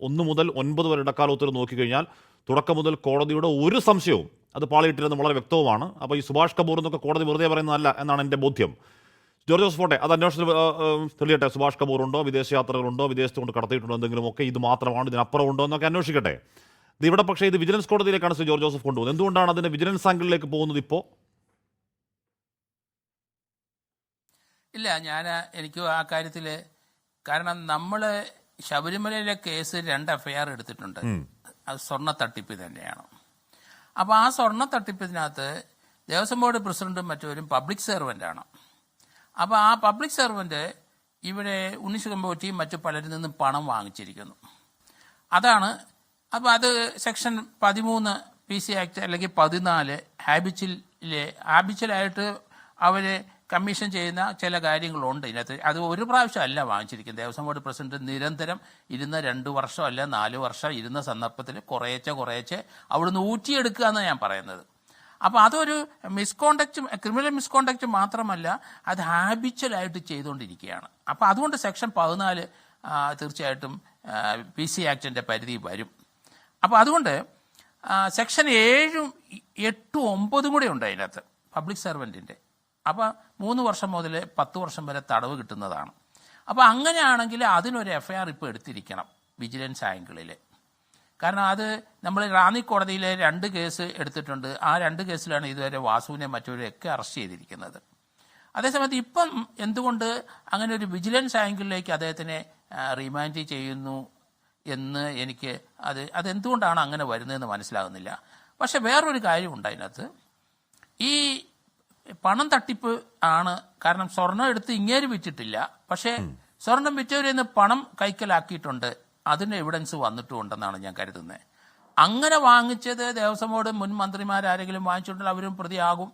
1 മുതൽ 9 വരെ ഇടക്കാല ഉത്തരവ് നോക്കിക്കഴിഞ്ഞാൽ തുടക്കം മുതൽ കോടതിയുടെ ഒരു സംശയവും അത് പാളിയിട്ടിരുന്നത് വളരെ വ്യക്തവുമാണ്. അപ്പോൾ ഈ സുഭാഷ് കപൂർ എന്നൊക്കെ കോടതി വെറുതെ പറയുന്നതല്ല എന്നാണ് എൻ്റെ ബോധ്യം. ജോർജ് ജോസഫ് പോട്ടെ, അത് അന്വേഷണത്തിൽ തെളിയട്ടെ. സുഭാഷ് കപൂറുണ്ടോ, വിദേശയാത്രകളുണ്ടോ, വിദേശത്ത് കൊണ്ട് കടത്തിയിട്ടുണ്ടോ, എന്തെങ്കിലുമൊക്കെ ഇത് മാത്രമാണ്, ഇതിനപ്പുറം ഉണ്ടോ എന്നൊക്കെ അന്വേഷിക്കട്ടെ. ഇവിടെ പക്ഷേ ഇത് വിജിലൻസ് കോടതിയിലേക്കാണ് ശ്രീ ജോർജ് ജോസഫ് കൊണ്ടുപോകുന്നത്. എന്തുകൊണ്ടാണ് അതിന്റെ വിജിലൻസ് ആംഗിളിലേക്ക് പോകുന്നത് ഇപ്പോൾ? ഇല്ല, എനിക്ക് ആ കാര്യത്തിൽ കാരണം നമ്മൾ ശബരിമലയിലെ കേസ് 2 എഫ്ഐആർ എടുത്തിട്ടുണ്ട്. അത് സ്വർണ്ണ തട്ടിപ്പ് തന്നെയാണ്. അപ്പോൾ ആ സ്വർണ്ണ തട്ടിപ്പിനകത്ത് ദേവസ്വം ബോർഡ് പ്രസിഡന്റും മറ്റവരും പബ്ലിക് സെർവൻ്റാണ്. അപ്പോൾ ആ പബ്ലിക് സെർവൻ്റ് ഇവിടെ ഉണ്ണിശുകമ്പോറ്റിയും മറ്റു പലരിൽ നിന്നും പണം വാങ്ങിച്ചിരിക്കുന്നു. അതാണ്. അപ്പോൾ അത് സെക്ഷൻ 13 PC ആക്ട് അല്ലെങ്കിൽ 14 ഹാബിച്വലായിട്ട് അവർ കമ്മീഷൻ ചെയ്യുന്ന ചില കാര്യങ്ങളുണ്ട് ഇതിനകത്ത്. അത് ഒരു പ്രാവശ്യം അല്ല വാങ്ങിച്ചിരിക്കുന്നത്. ദേവസ്വം ബോർഡ് പ്രസിഡന്റ് നിരന്തരം ഇരുന്ന 2 വർഷം അല്ല 4 വർഷം ഇരുന്ന സന്ദർഭത്തിൽ കുറേശ്ശെ അവിടുന്ന് ഊറ്റിയെടുക്കുക എന്നാണ് ഞാൻ പറയുന്നത്. അപ്പോൾ അതൊരു ക്രിമിനൽ മിസ്കോണ്ടക്റ്റ് മാത്രമല്ല, അത് ഹാബിച്വലായിട്ട് ചെയ്തുകൊണ്ടിരിക്കുകയാണ്. അപ്പോൾ അതുകൊണ്ട് സെക്ഷൻ 14 തീർച്ചയായിട്ടും PC ആക്ടിൻ്റെ പരിധി വരും. അപ്പോൾ അതുകൊണ്ട് സെക്ഷൻ 7, 8, 9 കൂടെ ഉണ്ട് അതിനകത്ത് പബ്ലിക് സെർവൻറ്റിൻ്റെ. അപ്പോൾ 3 വർഷം മുതൽ 10 വർഷം വരെ തടവ് കിട്ടുന്നതാണ്. അപ്പോൾ അങ്ങനെയാണെങ്കിൽ അതിനൊരു എഫ്ഐആർ ഇപ്പോൾ എടുത്തിരിക്കണം വിജിലൻസ് ആംഗിളിൽ. കാരണം അത് നമ്മൾ റാന്നി കോടതിയിലെ 2 കേസ് എടുത്തിട്ടുണ്ട്. ആ 2 കേസിലാണ് ഇതുവരെ വാസുവിനെ മറ്റവരെയൊക്കെ അറസ്റ്റ് ചെയ്തിരിക്കുന്നത്. അതേസമയത്ത് ഇപ്പം എന്തുകൊണ്ട് അങ്ങനെ ഒരു വിജിലൻസ് ആംഗിളിലേക്ക് അദ്ദേഹത്തിനെ റിമാൻഡ് ചെയ്യുന്നു എന്ന് എനിക്ക് അതെന്തുകൊണ്ടാണ് അങ്ങനെ വരുന്നതെന്ന് മനസ്സിലാകുന്നില്ല. പക്ഷെ വേറൊരു കാര്യമുണ്ട് അതിനകത്ത്. ഈ പണം തട്ടിപ്പ് ആണ്. കാരണം സ്വർണം എടുത്ത് ഇങ്ങേര് വിറ്റിട്ടില്ല, പക്ഷേ സ്വർണം വിറ്റവരിൽ നിന്ന് പണം കൈക്കലാക്കിയിട്ടുണ്ട്. അതിന് എവിഡൻസ് വന്നിട്ടുണ്ടെന്നാണ് ഞാൻ കരുതുന്നത്. അങ്ങനെ വാങ്ങിച്ചത് ദേവസ്വം ബോർഡ് മുൻ മന്ത്രിമാരാരെങ്കിലും വാങ്ങിച്ചിട്ടുണ്ടെങ്കിൽ അവരും പ്രതിയാകും.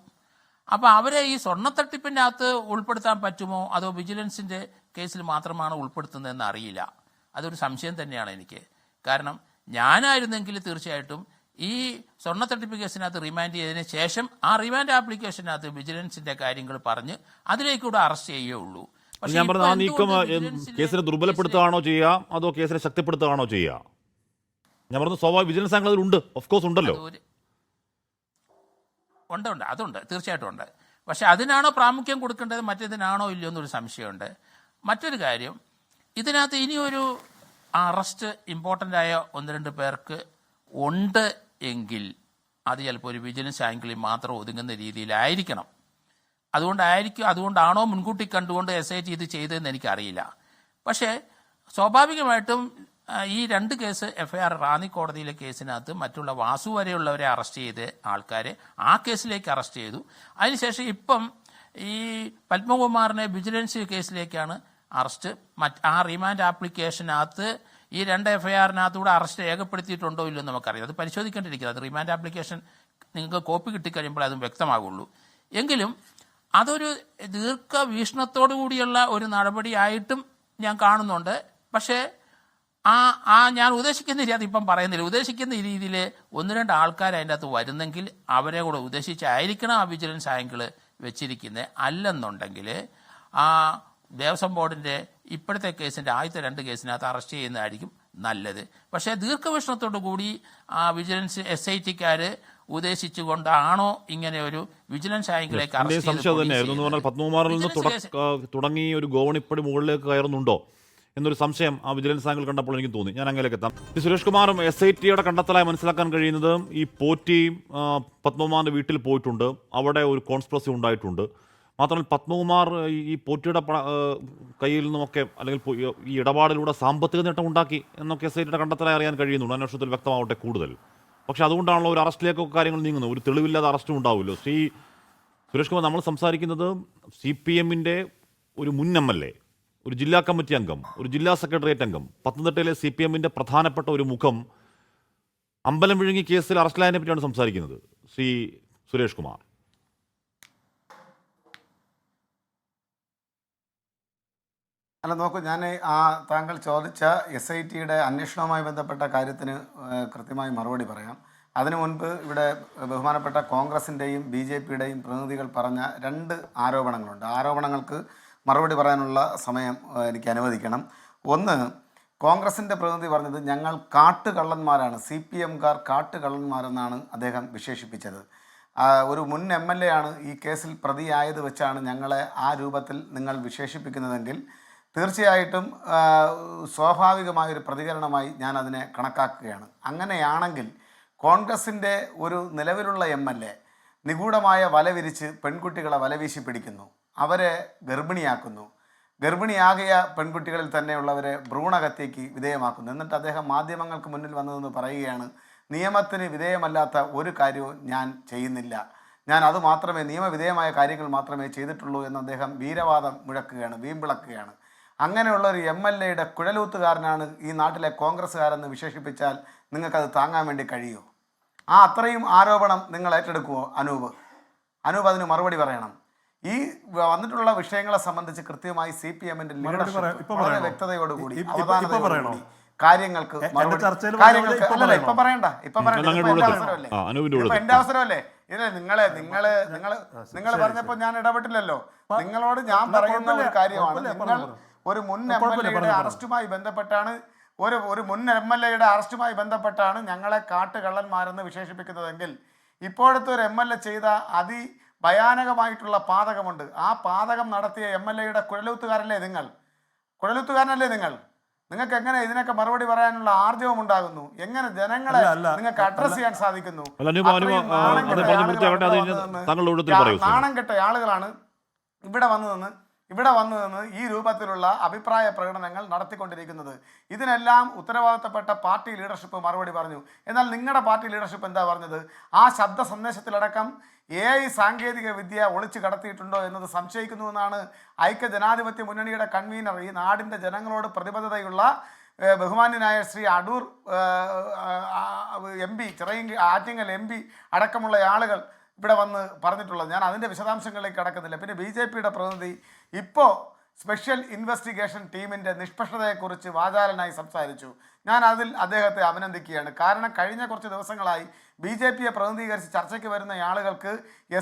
അപ്പോൾ അവരെ ഈ സ്വർണ്ണത്തട്ടിപ്പിൻ്റെ അകത്ത് ഉൾപ്പെടുത്താൻ പറ്റുമോ അതോ വിജിലൻസിൻ്റെ കേസിൽ മാത്രമാണ് ഉൾപ്പെടുത്തുന്നതെന്ന് അറിയില്ല. അതൊരു സംശയം തന്നെയാണ് എനിക്ക്. കാരണം ഞാനായിരുന്നെങ്കിൽ തീർച്ചയായിട്ടും ഈ സ്വർണ്ണത്തട്ടിപ്പ് കേസിനകത്ത് റിമാൻഡ് ചെയ്തതിന് ശേഷം ആ റിമാൻഡ് ആപ്ലിക്കേഷനകത്ത് വിജിലൻസിന്റെ കാര്യങ്ങൾ പറഞ്ഞ് അതിലേക്കൂടെ അറസ്റ്റ് ചെയ്യുകയുള്ളൂ. ഞാൻ പറഞ്ഞ ആ നീക്കം കേസിനെ ദുർബലപ്പെടുത്തുകയാണോ ചെയ്യുക അതോ കേസിനെ ശക്തിപ്പെടുത്തുകയാണോ ചെയ്യുക? ഞാൻ പറഞ്ഞു സ്വാഭാവിക വിജിലൻസ് ആംഗിൾ അതിലുണ്ട്, ഓഫ് കോഴ്സ് ഉണ്ടല്ലോ. ഉണ്ട്, അതുണ്ട്, തീർച്ചയായിട്ടും ഉണ്ട്. പക്ഷെ അതിനാണോ പ്രാമുഖ്യം കൊടുക്കേണ്ടത് മറ്റേതിനാണോ ഇല്ലയോ എന്നൊരു സംശയമുണ്ട്. മറ്റൊരു കാര്യം, ഇതിനകത്ത് ഇനിയൊരു അറസ്റ്റ് ഇമ്പോർട്ടൻ്റ് ആയ 1-2 പേർക്ക് ഉണ്ട് എങ്കിൽ അത് ചിലപ്പോൾ ഒരു വിജിലൻസ് ആംഗിളിൽ മാത്രം ഒതുങ്ങുന്ന രീതിയിലായിരിക്കണം. അതുകൊണ്ടാണോ മുൻകൂട്ടി കണ്ടുകൊണ്ട് SIT ഇത് ചെയ്തതെന്ന് എനിക്കറിയില്ല. പക്ഷേ സ്വാഭാവികമായിട്ടും ഈ 2 കേസ് എഫ്ഐആർ റാന്നി കോടതിയിലെ കേസിനകത്ത് മറ്റുള്ള വാസു വരെയുള്ളവരെ അറസ്റ്റ് ചെയ്ത് ആൾക്കാരെ ആ കേസിലേക്ക് അറസ്റ്റ് ചെയ്തു. അതിനുശേഷം ഇപ്പം ഈ പത്മകുമാറിനെ വിജിലൻസ് കേസിലേക്കാണ് അറസ്റ്റ്. ആ റിമാൻഡ് ആപ്ലിക്കേഷനകത്ത് ഈ 2 എഫ്ഐആറിനകത്തൂടെ അറസ്റ്റ് രേഖപ്പെടുത്തിയിട്ടുണ്ടോ ഇല്ലയോ നമുക്കറിയാം. അത് പരിശോധിക്കേണ്ടിയിരിക്കുന്നത്. അത് റിമാൻഡ് ആപ്ലിക്കേഷൻ നിങ്ങൾക്ക് കോപ്പി കിട്ടിക്കഴിയുമ്പോൾ അതും വ്യക്തമാകുള്ളൂ. എങ്കിലും അതൊരു ദീർഘവീക്ഷണത്തോടു കൂടിയുള്ള ഒരു നടപടിയായിട്ടും ഞാൻ കാണുന്നുണ്ട്. പക്ഷേ ഞാൻ ഉദ്ദേശിക്കുന്ന രീതി അതിപ്പം പറയുന്നില്ല. ഉദ്ദേശിക്കുന്ന രീതിയിൽ 1-2 ആൾക്കാർ അതിൻ്റെ അകത്ത് വരുന്നെങ്കിൽ അവരെ കൂടെ ഉദ്ദേശിച്ചായിരിക്കണം ആ വിജിലൻസ് ആംഗിള് വെച്ചിരിക്കുന്നത്. അല്ലെന്നുണ്ടെങ്കിൽ ആ ദേവസ്വം ബോർഡിൻ്റെ ഇപ്പോഴത്തെ കേസിൻ്റെ ആദ്യത്തെ 2 കേസിനകത്ത് അറസ്റ്റ് ചെയ്യുന്നതായിരിക്കും നല്ലത്. പക്ഷേ ദീർഘവീക്ഷണത്തോടു കൂടി ആ വിജിലൻസ് SITക്കാർ ഉദ്ദേശിച്ചുകൊണ്ടാണോ ഇങ്ങനെ ഒരു വിജിലൻസ് ആംഗിളിലേക്ക് അറസ്റ്റ് സംശയം തന്നെയായിരുന്നു. പറഞ്ഞാൽ പത്മകുമാറിൽ നിന്ന് തുടങ്ങി ഒരു ഗോവണിപ്പടി മുകളിലേക്ക് കയറുന്നുണ്ടോ എന്നൊരു സംശയം ആ വിജിലൻസ് ആംഗിൾ കണ്ടപ്പോൾ എനിക്ക് തോന്നി. ഞാൻ അങ്ങനെയൊക്കെ എത്താം. സുരേഷ് കുമാറും SITയുടെ കണ്ടെത്തലായി മനസ്സിലാക്കാൻ കഴിയുന്നത് ഈ പോറ്റിയും പത്മകുമാറിന്റെ വീട്ടിൽ പോയിട്ടുണ്ട്, അവിടെ ഒരു കോൺസ്പിറസി ഉണ്ടായിട്ടുണ്ട്. മാത്രമല്ല പത്മകുമാർ ഈ പോറ്റിയുടെ കയ്യിൽ നിന്നുമൊക്കെ അല്ലെങ്കിൽ ഈ ഇടപാടിലൂടെ സാമ്പത്തിക നേട്ടം ഉണ്ടാക്കി എന്നൊക്കെ SITയുടെ കണ്ടെത്തലായി അറിയാൻ കഴിയുന്നുണ്ട്. അന്വേഷണത്തിൽ വ്യക്തമാവട്ടെ കൂടുതൽ. പക്ഷെ അതുകൊണ്ടാണല്ലോ ഒരു അറസ്റ്റിലേക്കൊക്കെ കാര്യങ്ങൾ നീങ്ങുന്നത്. ഒരു തെളിവില്ലാതെ അറസ്റ്റും ഉണ്ടാവുമല്ലോ. സുരേഷ് കുമാർ, നമ്മൾ സംസാരിക്കുന്നത് CPMന്റെ ഒരു മുൻ MLA, ഒരു ജില്ലാ കമ്മിറ്റി അംഗം, ഒരു ജില്ലാ സെക്രട്ടേറിയറ്റ് അംഗം, പത്തനംതിട്ടയിലെ CPMന്റെ പ്രധാനപ്പെട്ട ഒരു മുഖം അമ്പലം വിഴുങ്ങി കേസിൽ അറസ്റ്റിലായതിനെ പറ്റിയാണ് സംസാരിക്കുന്നത് ശ്രീ സുരേഷ് കുമാർ. അല്ല നോക്കൂ, ഞാൻ താങ്കൾ ചോദിച്ച SITയുടെ അന്വേഷണവുമായി ബന്ധപ്പെട്ട കാര്യത്തിന് കൃത്യമായി മറുപടി പറയാം. അതിനു മുൻപ് ഇവിടെ ബഹുമാനപ്പെട്ട കോൺഗ്രസിൻ്റെയും BJPയുടെയും പ്രതിനിധികൾ പറഞ്ഞ 2 ആരോപണങ്ങളുണ്ട്. ആരോപണങ്ങൾക്ക് മറുപടി പറയാനുള്ള സമയം എനിക്ക് അനുവദിക്കണം. ഒന്ന്, കോൺഗ്രസിൻ്റെ പ്രതിനിധി പറഞ്ഞത് ഞങ്ങൾ കാട്ടുകള്ളന്മാരാണ്, CPMകാർ കാട്ടുകള്ളന്മാരെന്നാണ് അദ്ദേഹം വിശേഷിപ്പിച്ചത്. ഒരു മുൻ MLA ആണ് ഈ കേസിൽ പ്രതിയായത് വെച്ചാണ് ഞങ്ങളെ ആ രൂപത്തിൽ നിങ്ങൾ വിശേഷിപ്പിക്കുന്നതെങ്കിൽ തീർച്ചയായിട്ടും സ്വാഭാവികമായൊരു പ്രതികരണമായി ഞാൻ അതിനെ കണക്കാക്കുകയാണ്. അങ്ങനെയാണെങ്കിൽ കോൺഗ്രസിൻ്റെ ഒരു നിലവിലുള്ള MLA നിഗൂഢമായ വല വിരിച്ച് പെൺകുട്ടികളെ വലവീശി പിടിക്കുന്നു, അവരെ ഗർഭിണിയാക്കുന്നു, ഗർഭിണിയാകിയ പെൺകുട്ടികളിൽ തന്നെയുള്ളവരെ ഭ്രൂണഹത്യയ്ക്ക് വിധേയമാക്കുന്നു. എന്നിട്ട് അദ്ദേഹം മാധ്യമങ്ങൾക്ക് മുന്നിൽ വന്നതെന്ന് പറയുകയാണ്, നിയമത്തിന് വിധേയമല്ലാത്ത ഒരു കാര്യവും ഞാൻ ചെയ്യുന്നില്ല, ഞാൻ അത് മാത്രമേ നിയമവിധേയമായ കാര്യങ്ങൾ മാത്രമേ ചെയ്തിട്ടുള്ളൂ എന്ന് അദ്ദേഹം വീരവാദം മുഴക്കുകയാണ്, വീമ്പിളക്കുകയാണ്. അങ്ങനെയുള്ള ഒരു MLA-യുടെ കുഴലൂത്തുകാരനാണ് ഈ നാട്ടിലെ കോൺഗ്രസ്സുകാരെന്ന് വിശേഷിപ്പിച്ചാൽ നിങ്ങൾക്കത് താങ്ങാൻ വേണ്ടി കഴിയുമോ? ആ അത്രയും ആരോപണം നിങ്ങൾ ഏറ്റെടുക്കുമോ? അനൂപ് അതിന് മറുപടി പറയണം. ഈ വന്നിട്ടുള്ള വിഷയങ്ങളെ സംബന്ധിച്ച് കൃത്യമായി CPM-ന്റെ ലീഡർഷിപ്പ് വളരെ വ്യക്തതയോടുകൂടി അവധാനതയോടുകൂടി കാര്യങ്ങൾക്ക് അല്ലല്ല ഇപ്പൊ പറയണ്ട, ഇപ്പൊ എന്റെ അവസരമല്ലേ ഇല്ല. നിങ്ങൾ പറഞ്ഞപ്പോ ഞാൻ ഇടപെട്ടില്ലല്ലോ. നിങ്ങളോട് ഞാൻ പറയുന്ന ഒരു കാര്യമാണ്, നിങ്ങൾ ഒരു മുൻ MLA-യുടെ അറസ്റ്റുമായി ബന്ധപ്പെട്ടാണ് ഞങ്ങളെ കാട്ടുകള്ളന്മാരെന്ന് വിശേഷിപ്പിക്കുന്നതെങ്കിൽ ഇപ്പോഴത്തെ ഒരു MLA ചെയ്ത ഭയാനകമായിട്ടുള്ള പാതകമുണ്ട്. ആ പാതകം നടത്തിയ MLA-യുടെ കുഴലൂത്തുകാരനല്ലേ നിങ്ങൾ? നിങ്ങൾക്ക് എങ്ങനെ ഇതിനൊക്കെ മറുപടി പറയാനുള്ള ആർജവം ഉണ്ടാകുന്നു? എങ്ങനെ ജനങ്ങളെ നിങ്ങൾക്ക് അഡ്രസ് ചെയ്യാൻ സാധിക്കുന്നു? നാണം കെട്ട ആളുകളാണ് ഇവിടെ വന്നു നിന്ന് ഈ രൂപത്തിലുള്ള അഭിപ്രായ പ്രകടനങ്ങൾ നടത്തിക്കൊണ്ടിരിക്കുന്നത്. ഇതിനെല്ലാം ഉത്തരവാദിത്തപ്പെട്ട പാർട്ടി ലീഡർഷിപ്പ് മറുപടി പറഞ്ഞു. എന്നാൽ നിങ്ങളുടെ പാർട്ടി ലീഡർഷിപ്പ് എന്താ പറഞ്ഞത്? ആ ശബ്ദ സന്ദേശത്തിലടക്കം AI സാങ്കേതിക വിദ്യ ഒളിച്ചു കടത്തിയിട്ടുണ്ടോ എന്നത് സംശയിക്കുന്നുവെന്നാണ് ഐക്യജനാധിപത്യ മുന്നണിയുടെ കൺവീനർ, ഈ നാടിൻ്റെ ജനങ്ങളോട് പ്രതിബദ്ധതയുള്ള ബഹുമാന്യനായ ശ്രീ അടൂർ MP, ആറ്റിങ്ങൽ MP അടക്കമുള്ള ആളുകൾ ഇവിടെ വന്ന് പറഞ്ഞിട്ടുള്ളത്. ഞാൻ അതിൻ്റെ വിശദാംശങ്ങളിലേക്ക് കടക്കുന്നില്ല. പിന്നെ BJP-യുടെ പ്രതിനിധി ഇപ്പോൾ സ്പെഷ്യൽ ഇൻവെസ്റ്റിഗേഷൻ ടീമിൻ്റെ നിഷ്പക്ഷതയെക്കുറിച്ച് വാചാലനായി സംസാരിച്ചു. ഞാൻ അതിൽ അദ്ദേഹത്തെ അഭിനന്ദിക്കുകയാണ്. കാരണം കഴിഞ്ഞ കുറച്ച് ദിവസങ്ങളായി BJP-യെ പ്രതിനിധീകരിച്ച് ചർച്ചയ്ക്ക് വരുന്ന ആളുകൾക്ക്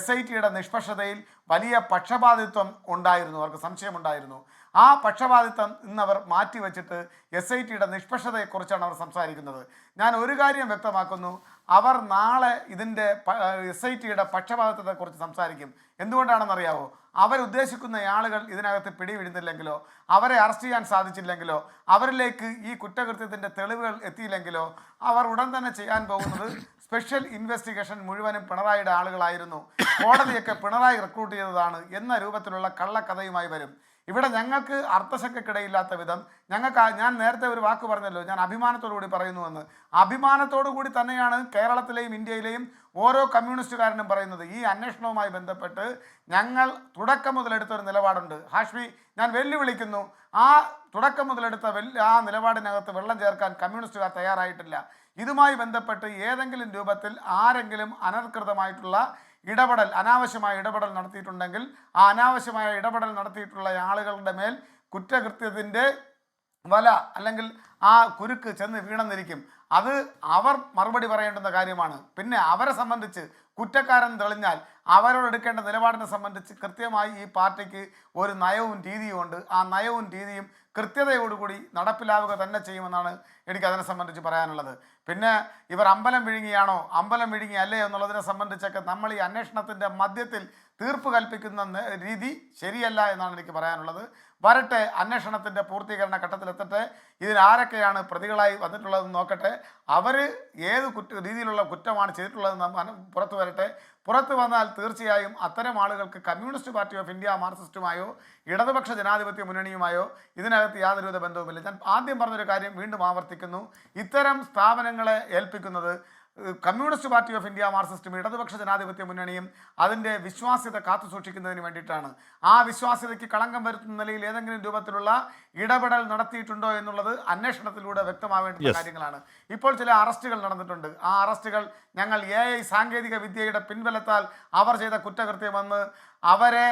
SIT-യുടെ നിഷ്പക്ഷതയിൽ വലിയ പക്ഷപാതിത്വം ഉണ്ടായിരുന്നു, അവർക്ക് സംശയമുണ്ടായിരുന്നു. ആ പക്ഷപാതിത്വം ഇന്നവർ മാറ്റിവെച്ചിട്ട് SIT-യുടെ നിഷ്പക്ഷതയെക്കുറിച്ചാണ് അവർ സംസാരിക്കുന്നത്. ഞാൻ ഒരു കാര്യം വ്യക്തമാക്കുന്നു, അവർ നാളെ ഇതിൻ്റെ SIT-യുടെ പക്ഷപാതിത്വത്തെക്കുറിച്ച് സംസാരിക്കും. എന്തുകൊണ്ടാണെന്നറിയാവോ? അവരുദ്ദേശിക്കുന്ന ആളുകൾ ഇതിനകത്ത് പിടിവിടുന്നില്ലെങ്കിലോ, അവരെ അറസ്റ്റ് ചെയ്യാൻ സാധിച്ചില്ലെങ്കിലോ, അവരിലേക്ക് ഈ കുറ്റകൃത്യത്തിൻ്റെ തെളിവുകൾ എത്തിയില്ലെങ്കിലോ അവർ ഉടൻ തന്നെ ചെയ്യാൻ പോകുന്നത് സ്പെഷ്യൽ ഇൻവെസ്റ്റിഗേഷൻ മുഴുവനും പിണറായിയുടെ ആളുകളായിരുന്നു, കോടതിയൊക്കെ പിണറായി റിക്രൂട്ട് ചെയ്തതാണ് എന്ന രൂപത്തിലുള്ള കള്ളക്കഥയുമായി വരും. ഇവിടെ ഞങ്ങൾക്ക് അർത്ഥശങ്കക്കിടയില്ലാത്ത വിധം ഞാൻ നേരത്തെ ഒരു വാക്ക് പറഞ്ഞല്ലോ, ഞാൻ അഭിമാനത്തോടു കൂടി പറയുന്നുവെന്ന്. അഭിമാനത്തോടു കൂടി തന്നെയാണ് കേരളത്തിലെയും ഇന്ത്യയിലെയും ഓരോ കമ്മ്യൂണിസ്റ്റുകാരനും പറയുന്നത്. ഈ അന്വേഷണവുമായി ബന്ധപ്പെട്ട് ഞങ്ങൾ തുടക്കം മുതലെടുത്തൊരു നിലപാടുണ്ട്. ഹാഷ്മി, ഞാൻ വെല്ലുവിളിക്കുന്നു, ആ തുടക്കം മുതലെടുത്ത ആ നിലപാടിനകത്ത് വെള്ളം ചേർക്കാൻ കമ്മ്യൂണിസ്റ്റുകാർ തയ്യാറായിട്ടില്ല. ഇതുമായി ബന്ധപ്പെട്ട് ഏതെങ്കിലും രൂപത്തിൽ ആരെങ്കിലും അനധികൃതമായിട്ടുള്ള ഇടപെടൽ, അനാവശ്യമായ ഇടപെടൽ നടത്തിയിട്ടുണ്ടെങ്കിൽ ആ അനാവശ്യമായ ഇടപെടൽ നടത്തിയിട്ടുള്ള ആളുകളുടെ മേൽ കുറ്റകൃത്യത്തിൻ്റെ വല അല്ലെങ്കിൽ ആ കുരുക്ക് ചെന്ന് വീണെന്നിരിക്കും. അത് അവർ മറുപടി പറയേണ്ടുന്ന കാര്യമാണ്. പിന്നെ അവരെ സംബന്ധിച്ച് കുറ്റക്കാരൻ തെളിഞ്ഞാൽ അവരോട് എടുക്കേണ്ട നിലപാടിനെ സംബന്ധിച്ച് കൃത്യമായി ഈ പാർട്ടിക്ക് ഒരു നയവും രീതിയും ഉണ്ട്. ആ നയവും രീതിയും കൃത്യതയോടുകൂടി നടപ്പിലാവുക തന്നെ ചെയ്യുമെന്നാണ് എനിക്കതിനെ സംബന്ധിച്ച് പറയാനുള്ളത്. പിന്നെ ഇവർ അമ്പലം വിഴുങ്ങിയാണോ അമ്പലം വിഴുങ്ങിയല്ലേ എന്നുള്ളതിനെ സംബന്ധിച്ചൊക്കെ നമ്മൾ ഈ അന്വേഷണത്തിൻ്റെ മധ്യത്തിൽ തീർപ്പ് കൽപ്പിക്കുന്ന രീതി ശരിയല്ല എന്നാണ് എനിക്ക് പറയാനുള്ളത്. വരട്ടെ, അന്വേഷണത്തിൻ്റെ പൂർത്തീകരണ ഘട്ടത്തിലെത്തട്ടെ, ഇതിലാരൊക്കെയാണ് പ്രതികളായി വന്നിട്ടുള്ളതെന്ന് നോക്കട്ടെ, അവർ ഏത് രീതിയിലുള്ള കുറ്റമാണ് ചെയ്തിട്ടുള്ളതെന്ന് പുറത്തു വരട്ടെ. പുറത്തു വന്നാൽ തീർച്ചയായും അത്തരം ആളുകൾക്ക് കമ്മ്യൂണിസ്റ്റ് പാർട്ടി ഓഫ് ഇന്ത്യ മാർക്സിസ്റ്റുമായോ ഇടതുപക്ഷ ജനാധിപത്യ മുന്നണിയുമായോ ഇതിനകത്ത് യാതൊരുവിധ ബന്ധവുമില്ല. ഞാൻ ആദ്യം പറഞ്ഞൊരു കാര്യം വീണ്ടും ആവർത്തിക്കുന്നു, ഇത്തരം സ്ഥാപനങ്ങളെ ഏൽപ്പിക്കുന്നത് കമ്മ്യൂണിസ്റ്റ് പാർട്ടി ഓഫ് ഇന്ത്യ മാർക്സിസ്റ്റും ഇടതുപക്ഷ ജനാധിപത്യ മുന്നണിയും അതിൻ്റെ വിശ്വാസ്യത കാത്തു സൂക്ഷിക്കുന്നതിന് വേണ്ടിയിട്ടാണ്. ആ വിശ്വാസ്യതയ്ക്ക് കളങ്കം വരുത്തുന്ന നിലയിൽ ഏതെങ്കിലും രൂപത്തിലുള്ള ഇടപെടൽ നടത്തിയിട്ടുണ്ടോ എന്നുള്ളത് അന്വേഷണത്തിലൂടെ വ്യക്തമാവേണ്ട കാര്യങ്ങളാണ്. ഇപ്പോൾ ചില അറസ്റ്റുകൾ നടന്നിട്ടുണ്ട്. ആ അറസ്റ്റുകൾ ഞങ്ങൾ AI സാങ്കേതിക വിദ്യയുടെ പിൻബലത്താൽ അവർ ചെയ്ത കുറ്റകൃത്യമെന്ന് അവരെ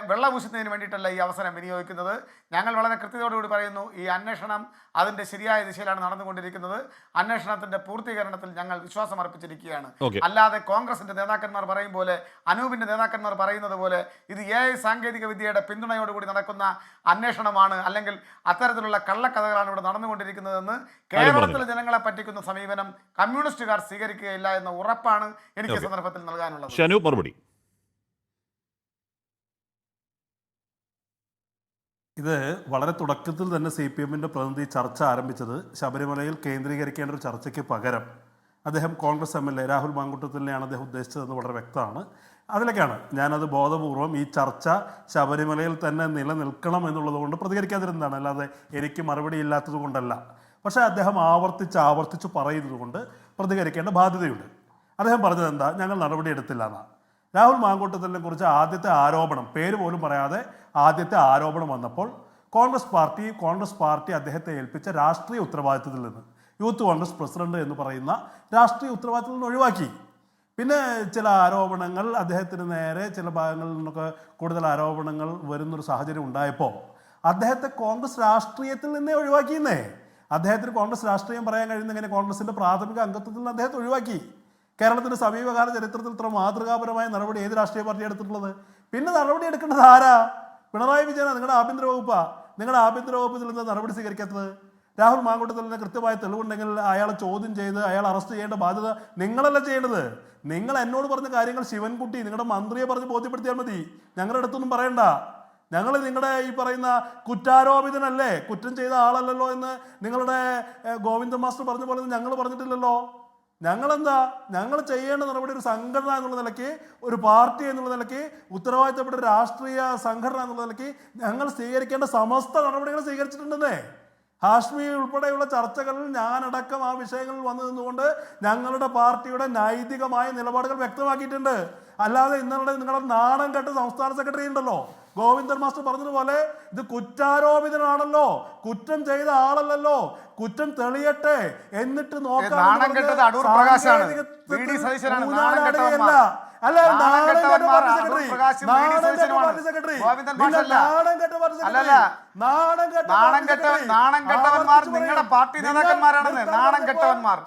വെള്ളപൂശുന്നതിന് വേണ്ടിയിട്ടല്ല ഈ അവസരം വിനിയോഗിക്കുന്നത്. ഞങ്ങൾ വളരെ കൃത്യതയോടുകൂടി പറയുന്നു, ഈ അന്വേഷണം അതിൻ്റെ ശരിയായ ദിശയിലാണ് നടന്നുകൊണ്ടിരിക്കുന്നത്. അന്വേഷണത്തിൻ്റെ പൂർത്തീകരണത്തിൽ ഞങ്ങൾ വിശ്വാസം അർപ്പിച്ചിരിക്കുകയാണ്. അല്ലാതെ കോൺഗ്രസിൻ്റെ നേതാക്കന്മാർ പറയും പോലെ, അനൂപിൻ്റെ നേതാക്കന്മാർ പറയുന്നത് പോലെ ഇത് AI സാങ്കേതിക വിദ്യയുടെ പിന്തുണയോടുകൂടി നടക്കുന്ന അന്വേഷണമാണ്, അല്ലെങ്കിൽ അത്തരത്തിലുള്ള കള്ളക്കഥകളാണ് ഇവിടെ നടന്നുകൊണ്ടിരിക്കുന്നതെന്ന് കേരളത്തിലെ ജനങ്ങളെ പറ്റിക്കുന്ന സമീപനം കമ്മ്യൂണിസ്റ്റുകാർ സ്വീകരിക്കുകയില്ല എന്ന ഉറപ്പാണ് എനിക്ക് സന്ദർഭത്തിൽ നൽകാനുള്ളത്. ഇത് വളരെ തുടക്കത്തിൽ തന്നെ CPM-ൻ്റെ പ്രതിനിധി ചർച്ച ആരംഭിച്ചത് ശബരിമലയിൽ കേന്ദ്രീകരിക്കേണ്ട ഒരു ചർച്ചയ്ക്ക് പകരം അദ്ദേഹം കോൺഗ്രസ് MLA രാഹുൽ മാങ്കൂട്ടത്തിനെയാണ് അദ്ദേഹം ഉദ്ദേശിച്ചതെന്ന് വളരെ വ്യക്തമാണ്. അതിലൊക്കെയാണ് ഞാനത് ബോധപൂർവം ഈ ചർച്ച ശബരിമലയിൽ തന്നെ നിലനിൽക്കണം എന്നുള്ളത് കൊണ്ട് പ്രതികരിക്കാതിരുന്നതാണ്, അല്ലാതെ എനിക്ക് മറുപടി ഇല്ലാത്തത് കൊണ്ടല്ല. പക്ഷേ അദ്ദേഹം ആവർത്തിച്ച് പറയുന്നത് കൊണ്ട് പ്രതികരിക്കേണ്ട ബാധ്യതയുണ്ട്. അദ്ദേഹം പറഞ്ഞത് എന്താ, ഞങ്ങൾ നടപടി എടുത്തില്ല എന്നാണ്. രാഹുൽ മാങ്കൂട്ടത്തിനെ കുറിച്ച് ആദ്യത്തെ ആരോപണം, പേര് പോലും പറയാതെ ആദ്യത്തെ ആരോപണം വന്നപ്പോൾ കോൺഗ്രസ് പാർട്ടി അദ്ദേഹത്തെ ഏൽപ്പിച്ച രാഷ്ട്രീയ ഉത്തരവാദിത്തത്തിൽ നിന്ന്, യൂത്ത് കോൺഗ്രസ് പ്രസിഡന്റ് എന്ന് പറയുന്ന രാഷ്ട്രീയ ഉത്തരവാദിത്തത്തിൽ നിന്ന് ഒഴിവാക്കി. പിന്നെ ചില ആരോപണങ്ങൾ അദ്ദേഹത്തിന് നേരെ ചില ഭാഗങ്ങളിൽ നിന്നൊക്കെ കൂടുതൽ ആരോപണങ്ങൾ വരുന്നൊരു സാഹചര്യം ഉണ്ടായപ്പോൾ അദ്ദേഹത്തെ കോൺഗ്രസ് രാഷ്ട്രീയത്തിൽ നിന്നേ ഒഴിവാക്കിയെന്നേ. അദ്ദേഹത്തിന് കോൺഗ്രസ് രാഷ്ട്രീയം പറയാൻ കഴിയുന്നെങ്ങനെ കോൺഗ്രസിന്റെ പ്രാഥമിക അംഗത്വത്തിൽ നിന്ന് അദ്ദേഹത്തെ ഒഴിവാക്കി. കേരളത്തിന്റെ സമീപകാല ചരിത്രത്തിൽ ഇത്ര മാതൃകാപരമായ നടപടി ഏത് രാഷ്ട്രീയ പാർട്ടി എടുത്തിട്ടുള്ളത്? പിന്നെ നടപടി എടുക്കേണ്ടത് ആരാ? പിണറായി വിജയനാ, നിങ്ങളുടെ ആഭ്യന്തര വകുപ്പാ. നിങ്ങളുടെ ആഭ്യന്തര വകുപ്പിൽ നിന്ന് നടപടി സ്വീകരിക്കാത്തത്? രാഹുൽ മാങ്കൂട്ടത്തിലിന് കൃത്യമായ തെളിവുണ്ടെങ്കിൽ അയാളെ ചോദ്യം ചെയ്ത് അയാൾ അറസ്റ്റ് ചെയ്യേണ്ട ബാധ്യത നിങ്ങളല്ല ചെയ്യേണ്ടത്. നിങ്ങൾ എന്നോട് പറഞ്ഞ കാര്യങ്ങൾ ശിവൻകുട്ടി നിങ്ങളുടെ മന്ത്രിയെ പറഞ്ഞ് ബോധ്യപ്പെടുത്തിയാൽ മതി. ഞങ്ങളുടെ അടുത്തൊന്നും പറയണ്ട. ഞങ്ങൾ നിങ്ങളുടെ ഈ പറയുന്ന കുറ്റാരോപിതനല്ലേ, കുറ്റം ചെയ്ത ആളല്ലല്ലോ എന്ന് നിങ്ങളുടെ ഗോവിന്ദൻ മാസ്റ്റർ പറഞ്ഞ പോലെ ഞങ്ങൾ പറഞ്ഞിട്ടില്ലല്ലോ. ഞങ്ങളെന്താ, ഞങ്ങൾ ചെയ്യേണ്ട നടപടി ഒരു സംഘടന എന്നുള്ള നിലയ്ക്ക്, ഒരു പാർട്ടി എന്നുള്ള നിലയ്ക്ക്, ഉത്തരവാദിത്തപ്പെട്ട രാഷ്ട്രീയ സംഘടന എന്നുള്ള നിലയ്ക്ക് ഞങ്ങൾ സ്വീകരിക്കേണ്ട സമസ്ത നടപടികൾ സ്വീകരിച്ചിട്ടുണ്ടെന്നേ. ഹാഷ്മി ഉൾപ്പെടെയുള്ള ചർച്ചകളിൽ ഞാനടക്കം ആ വിഷയങ്ങളിൽ വന്നു നിന്നുകൊണ്ട് ഞങ്ങളുടെ പാർട്ടിയുടെ നൈതികമായ നിലപാടുകൾ വ്യക്തമാക്കിയിട്ടുണ്ട്. അല്ലാതെ ഇന്നലെ നിങ്ങളുടെ നാടൻ കെട്ട് സംസ്ഥാന സെക്രട്ടറി ഉണ്ടല്ലോ, ഗോവിന്ദൻ മാസ്റ്റർ പറഞ്ഞതുപോലെ ഇത് കുറ്റാരോപിതനാണല്ലോ, കുറ്റം ചെയ്ത ആളല്ലല്ലോ, കുറ്റം തെളിയട്ടെ എന്നിട്ട് നോക്കാം. അല്ല, നിങ്ങളുടെ പാർട്ടി നേതാക്കന്മാരാണെന്ന്. നാണം കെട്ടവന്മാർ,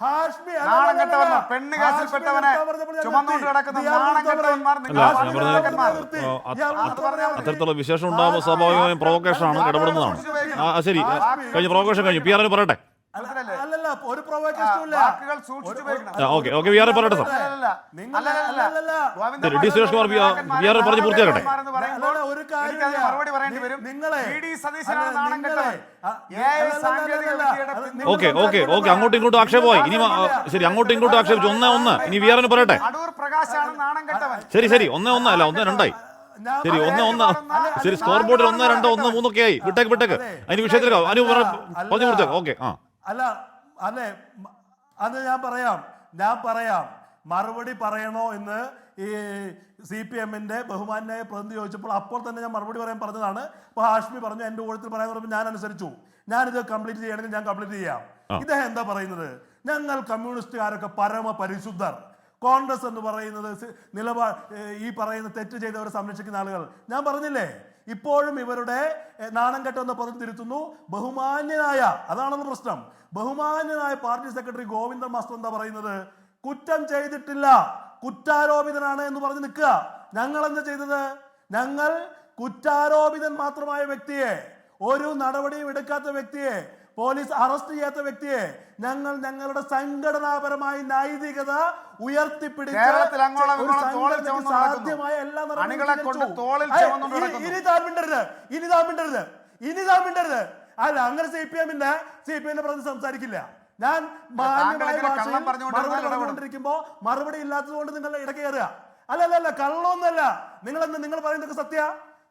പെണ്ണ് കേസിൽപ്പെട്ടവനെ ചുമന്നുകൊണ്ട് കിടക്കുന്ന നാണം കെട്ടവന്മാർ. അത്തരത്തിലുള്ള വിശേഷം ഉണ്ടാകുമ്പോൾ സ്വാഭാവികമായും പ്രൊവോക്കേഷനാണ്, ഇടപെടുന്നതാണ്. ശരി, കഴിഞ്ഞ പ്രൊവോക്കേഷൻ കഴിഞ്ഞു. പി ആർ പറയട്ടെ. അല്ലല്ല, ഒരു പ്രൊവോക്കേഷനും ഇല്ല. ഓക്കെ പി ആർ പറയട്ടെ sir. D Suresh Kumar P R പറഞ്ഞ് പൂർത്തിയാക്കട്ടെ. ഓക്കെ അങ്ങോട്ടും ഇങ്ങോട്ടും ആക്ഷേപമായി. ഇനി ശരി, അങ്ങോട്ടും ഇങ്ങോട്ടും ആക്ഷേപിച്ചു. 1-1. ഇനി വി ആറിന് പറയട്ടെ. ശരി 1-1 അല്ല 1-2. ശരി 1-1. ശരി, സ്കോർ ബോർഡിൽ 1-2 1-3 ഒക്കെ ആയി. വിട്ടേക്ക് അതിന് വിഷയത്തിലേക്ക് അനു പറഞ്ഞു കൊടുത്തേക്ക്. ഓക്കെ അല്ലേ, അത് ഞാൻ പറയാം മറുപടി പറയണോ എന്ന് ഈ CPM-ന്റെ ബഹുമാന്യായ പ്രതിനിധി ചോദിച്ചപ്പോൾ അപ്പോൾ തന്നെ ഞാൻ മറുപടി പറയാൻ പറഞ്ഞതാണ്. അപ്പോൾ ഹാഷ്മി പറഞ്ഞു എൻ്റെ ഊഴത്തിൽ പറയാൻ പറഞ്ഞപ്പോൾ ഞാൻ അനുസരിച്ചു. ഞാനിത് കംപ്ലീറ്റ് ചെയ്യണമെങ്കിൽ ഞാൻ കംപ്ലീറ്റ് ചെയ്യാം. ഇദ്ദേഹം എന്താ പറയുന്നത്, ഞങ്ങൾ കമ്മ്യൂണിസ്റ്റുകാരൊക്കെ പരമ പരിശുദ്ധർ, കോൺഗ്രസ് എന്ന് പറയുന്നത് ഈ പറയുന്ന തെറ്റ് ചെയ്തവരെ സംരക്ഷിക്കുന്ന ആളുകൾ. ഞാൻ പറഞ്ഞില്ലേ, ഇപ്പോഴും ഇവരുടെ നാണം കെട്ടെന്ന പദം തിരുത്തുന്നു. ബഹുമാന്യനായ, അതാണെന്ന് പ്രശ്നം, ബഹുമാന്യനായ പാർട്ടി സെക്രട്ടറി ഗോവിന്ദൻ മാസ്റ്റർ എന്താ പറയുന്നത്, കുറ്റം ചെയ്തിട്ടില്ല, കുറ്റാരോപിതനാണ് എന്ന് പറഞ്ഞ് നിൽക്കുക. ഞങ്ങൾ എന്താ ചെയ്തത്? ഞങ്ങൾ കുറ്റാരോപിതൻ മാത്രമായ വ്യക്തിയെ, ഒരു നടപടിയും എടുക്കാത്ത വ്യക്തിയെ, പോലീസ് അറസ്റ്റ് ചെയ്യാത്ത വ്യക്തിയെ ഞങ്ങൾ ഞങ്ങളുടെ സംഘടനാപരമായി നൈതികത ഉയർത്തിപ്പിടിച്ച് സാധ്യമായ എല്ലാ ഇനി താൻ മിണ്ടരുത്. അല്ല, അങ്ങനെ CPM-ന്റെ പ്രതി സംസാരിക്കില്ല. ഞാൻ പറഞ്ഞുകൊണ്ടിരിക്കുമ്പോ മറുപടി ഇല്ലാത്തത് കൊണ്ട് നിങ്ങൾ ഇടയ്ക്ക് കയറുക. അല്ലല്ല, കള്ളൊന്നല്ല. നിങ്ങൾ പറയുന്നതൊക്കെ സത്യ.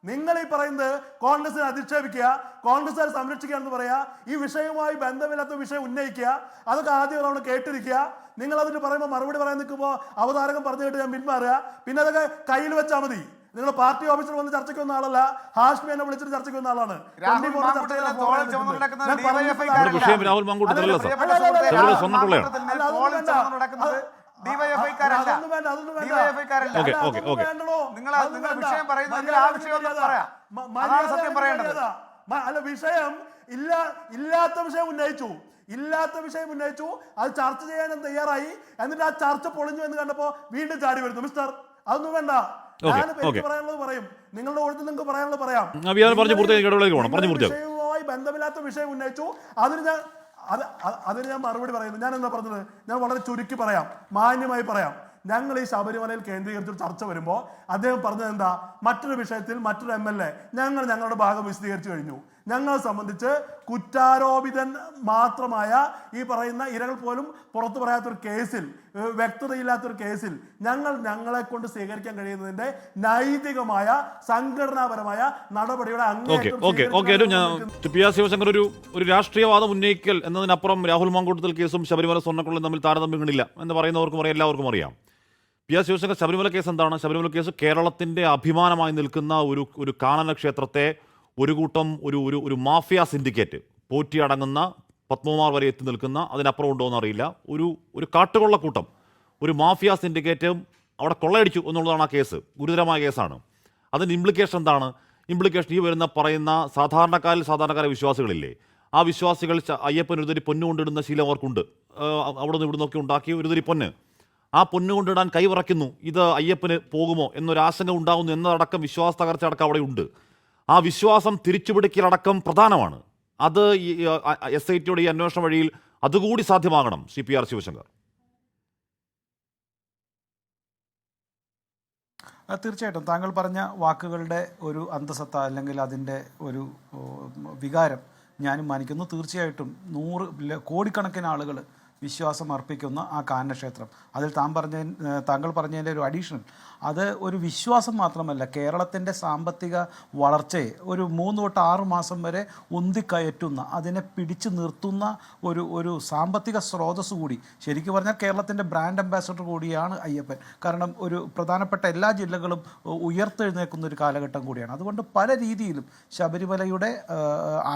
നിങ്ങൾ ഈ പറയുന്നത് കോൺഗ്രസിനെ അധിക്ഷേപിക്കുക, കോൺഗ്രസുകാരെ സംരക്ഷിക്കുക എന്ന് പറയാ, ഈ വിഷയവുമായി ബന്ധമില്ലാത്ത വിഷയം ഉന്നയിക്കുക, അതൊക്കെ ആദ്യം നമ്മൾ കേട്ടിരിക്കുക. നിങ്ങൾ അതിന് പറയുമ്പോൾ മറുപടി പറയാൻ നിൽക്കുമ്പോൾ അവതാരകം പറഞ്ഞു കേട്ട് ഞാൻ പിന്മാറുക. പിന്നെ അതൊക്കെ കയ്യിൽ വെച്ചാൽ മതി. നിങ്ങൾ പാർട്ടി ഓഫീസിൽ വന്ന് ചർച്ചയ്ക്ക് വന്ന ആളല്ല, ഹാഷ്മി എന്നെ വിളിച്ചിട്ട് ചർച്ചയ്ക്ക് വന്ന ആളാണ്. അല്ല, വിഷയം ഇല്ലാത്ത വിഷയം ഉന്നയിച്ചു, അത് ചർച്ച ചെയ്യാനും തയ്യാറായി. എന്നിട്ട് ആ ചർച്ച പൊളിഞ്ഞു എന്ന് കണ്ടപ്പോ വീണ്ടും ചാടി വരുന്നു. മിസ്റ്റർ, അതൊന്നും വേണ്ട. ഞാൻ പറയാനുള്ളത് പറയും, നിങ്ങളുടെ ഒഴുത്ത് നിങ്ങൾക്ക് പറയാനുള്ളത് പറയാം. വിഷയവുമായി ബന്ധമില്ലാത്ത വിഷയം ഉന്നയിച്ചു, അതിന് ഞാൻ മറുപടി പറയുന്നു. ഞാൻ എന്താ പറഞ്ഞത്? ഞാൻ വളരെ ചുരുക്കി പറയാം, മാന്യമായി പറയാം. ഞങ്ങൾ ഈ ശബരിമലയിൽ കേന്ദ്രീകരിച്ചൊരു ചർച്ച വരുമ്പോൾ അദ്ദേഹം പറഞ്ഞത് എന്താ, മറ്റൊരു വിഷയത്തിൽ മറ്റൊരു MLA ഞങ്ങളുടെ ഭാഗം വിശദീകരിച്ചു കഴിഞ്ഞു. ഞങ്ങളെ സംബന്ധിച്ച് കുറ്റാരോപിതൻ മാത്രമായ ഈ പറയുന്ന ഇരകൾ പോലും പുറത്തു പറയാത്തൊരു കേസിൽ, വ്യക്തതയില്ലാത്തൊരു കേസിൽ ഞങ്ങളെ കൊണ്ട് സ്വീകരിക്കാൻ കഴിയുന്നതിന്റെ നൈതികമായ സംഘടനാപരമായ നടപടിയുടെ പി ആർ ശിവശങ്കർ ഒരു രാഷ്ട്രീയവാദം ഉന്നയിക്കൽ എന്നതിനപ്പുറം രാഹുൽ മാങ്കൂട്ടത്തിൽ കേസും ശബരിമല സ്വർണ്ണക്കൊള്ളും തമ്മിൽ താരതമ്യങ്ങളില്ല എന്ന് പറയുന്നവർക്കും അറിയാം, എല്ലാവർക്കും അറിയാം. P R Sivasankar, Sabarimala case എന്താണ്? ശബരിമല കേസ് കേരളത്തിന്റെ അഭിമാനമായി നിൽക്കുന്ന ഒരു കാനന ക്ഷേത്രത്തെ ഒരു കൂട്ടം ഒരു മാഫിയ സിൻഡിക്കേറ്റ്, പോറ്റി അടങ്ങുന്ന പത്മകുമാർ വരെ എത്തി നിൽക്കുന്ന, അതിനപ്പുറം ഉണ്ടോ എന്നറിയില്ല, ഒരു കാട്ടുകൊള്ളക്കൂട്ടം, ഒരു മാഫിയ സിൻഡിക്കേറ്റ് അവിടെ കൊള്ളയടിച്ചു എന്നുള്ളതാണ് ആ കേസ്. ഗുരുതരമായ കേസാണ്. അതിൻ്റെ ഇംപ്ലിക്കേഷൻ എന്താണ്? ഇംപ്ലിക്കേഷൻ ഈ പറയുന്ന സാധാരണക്കാരായ വിശ്വാസികളില്ലേ, ആ വിശ്വാസികൾ അയ്യപ്പൻ ഒരുതരി പൊന്നു കൊണ്ടിടുന്ന ശീലം അവർക്കുണ്ട്. അവിടെ നിന്ന് ഇവിടെ നിന്നൊക്കെ ഉണ്ടാക്കി ഒരുതരി പൊന്ന്, ആ പൊന്നു കൊണ്ടിടാൻ കൈവിറയ്ക്കുന്നു. ഇത് അയ്യപ്പന് പോകുമോ എന്നൊരാശങ്ക ഉണ്ടാകുന്നു എന്നതടക്കം വിശ്വാസ തകർച്ച അടക്കം അവിടെ ഉണ്ട്. ആ വിശ്വാസം തിരിച്ചുപിടിക്കലടക്കം പ്രധാനമാണ്. അത് SITയുടെ ഈ അന്വേഷണ വഴിയിൽ അതുകൂടി സാധ്യമാകണം. CPR ശിവശങ്കർ. തീർച്ചയായിട്ടും താങ്കൾ പറഞ്ഞ വാക്കുകളുടെ ഒരു അന്തസത്ത അല്ലെങ്കിൽ അതിൻ്റെ ഒരു വികാരം ഞാനും മാനിക്കുന്നു. തീർച്ചയായിട്ടും കോടിക്കണക്കിന് ആളുകൾ വിശ്വാസം അർപ്പിക്കുന്ന ആ കാനനക്ഷേത്രം, അതിൽ താങ്കൾ പറഞ്ഞതിൻ്റെ ഒരു അഡീഷണൽ, അത് ഒരു വിശ്വാസം മാത്രമല്ല, കേരളത്തിൻ്റെ സാമ്പത്തിക വളർച്ചയെ ഒരു 3 തൊട്ട് 6 മാസം വരെ ഉന്തിക്കയറ്റുന്ന, അതിനെ പിടിച്ചു നിർത്തുന്ന ഒരു സാമ്പത്തിക സ്രോതസ് കൂടി. ശരിക്കും പറഞ്ഞാൽ കേരളത്തിൻ്റെ ബ്രാൻഡ് അംബാസഡർ കൂടിയാണ് അയ്യപ്പൻ. കാരണം ഒരു പ്രധാനപ്പെട്ട എല്ലാ ജില്ലകളും ഉയർത്തെഴുന്നേക്കുന്ന ഒരു കാലഘട്ടം കൂടിയാണ്. അതുകൊണ്ട് പല രീതിയിലും ശബരിമലയുടെ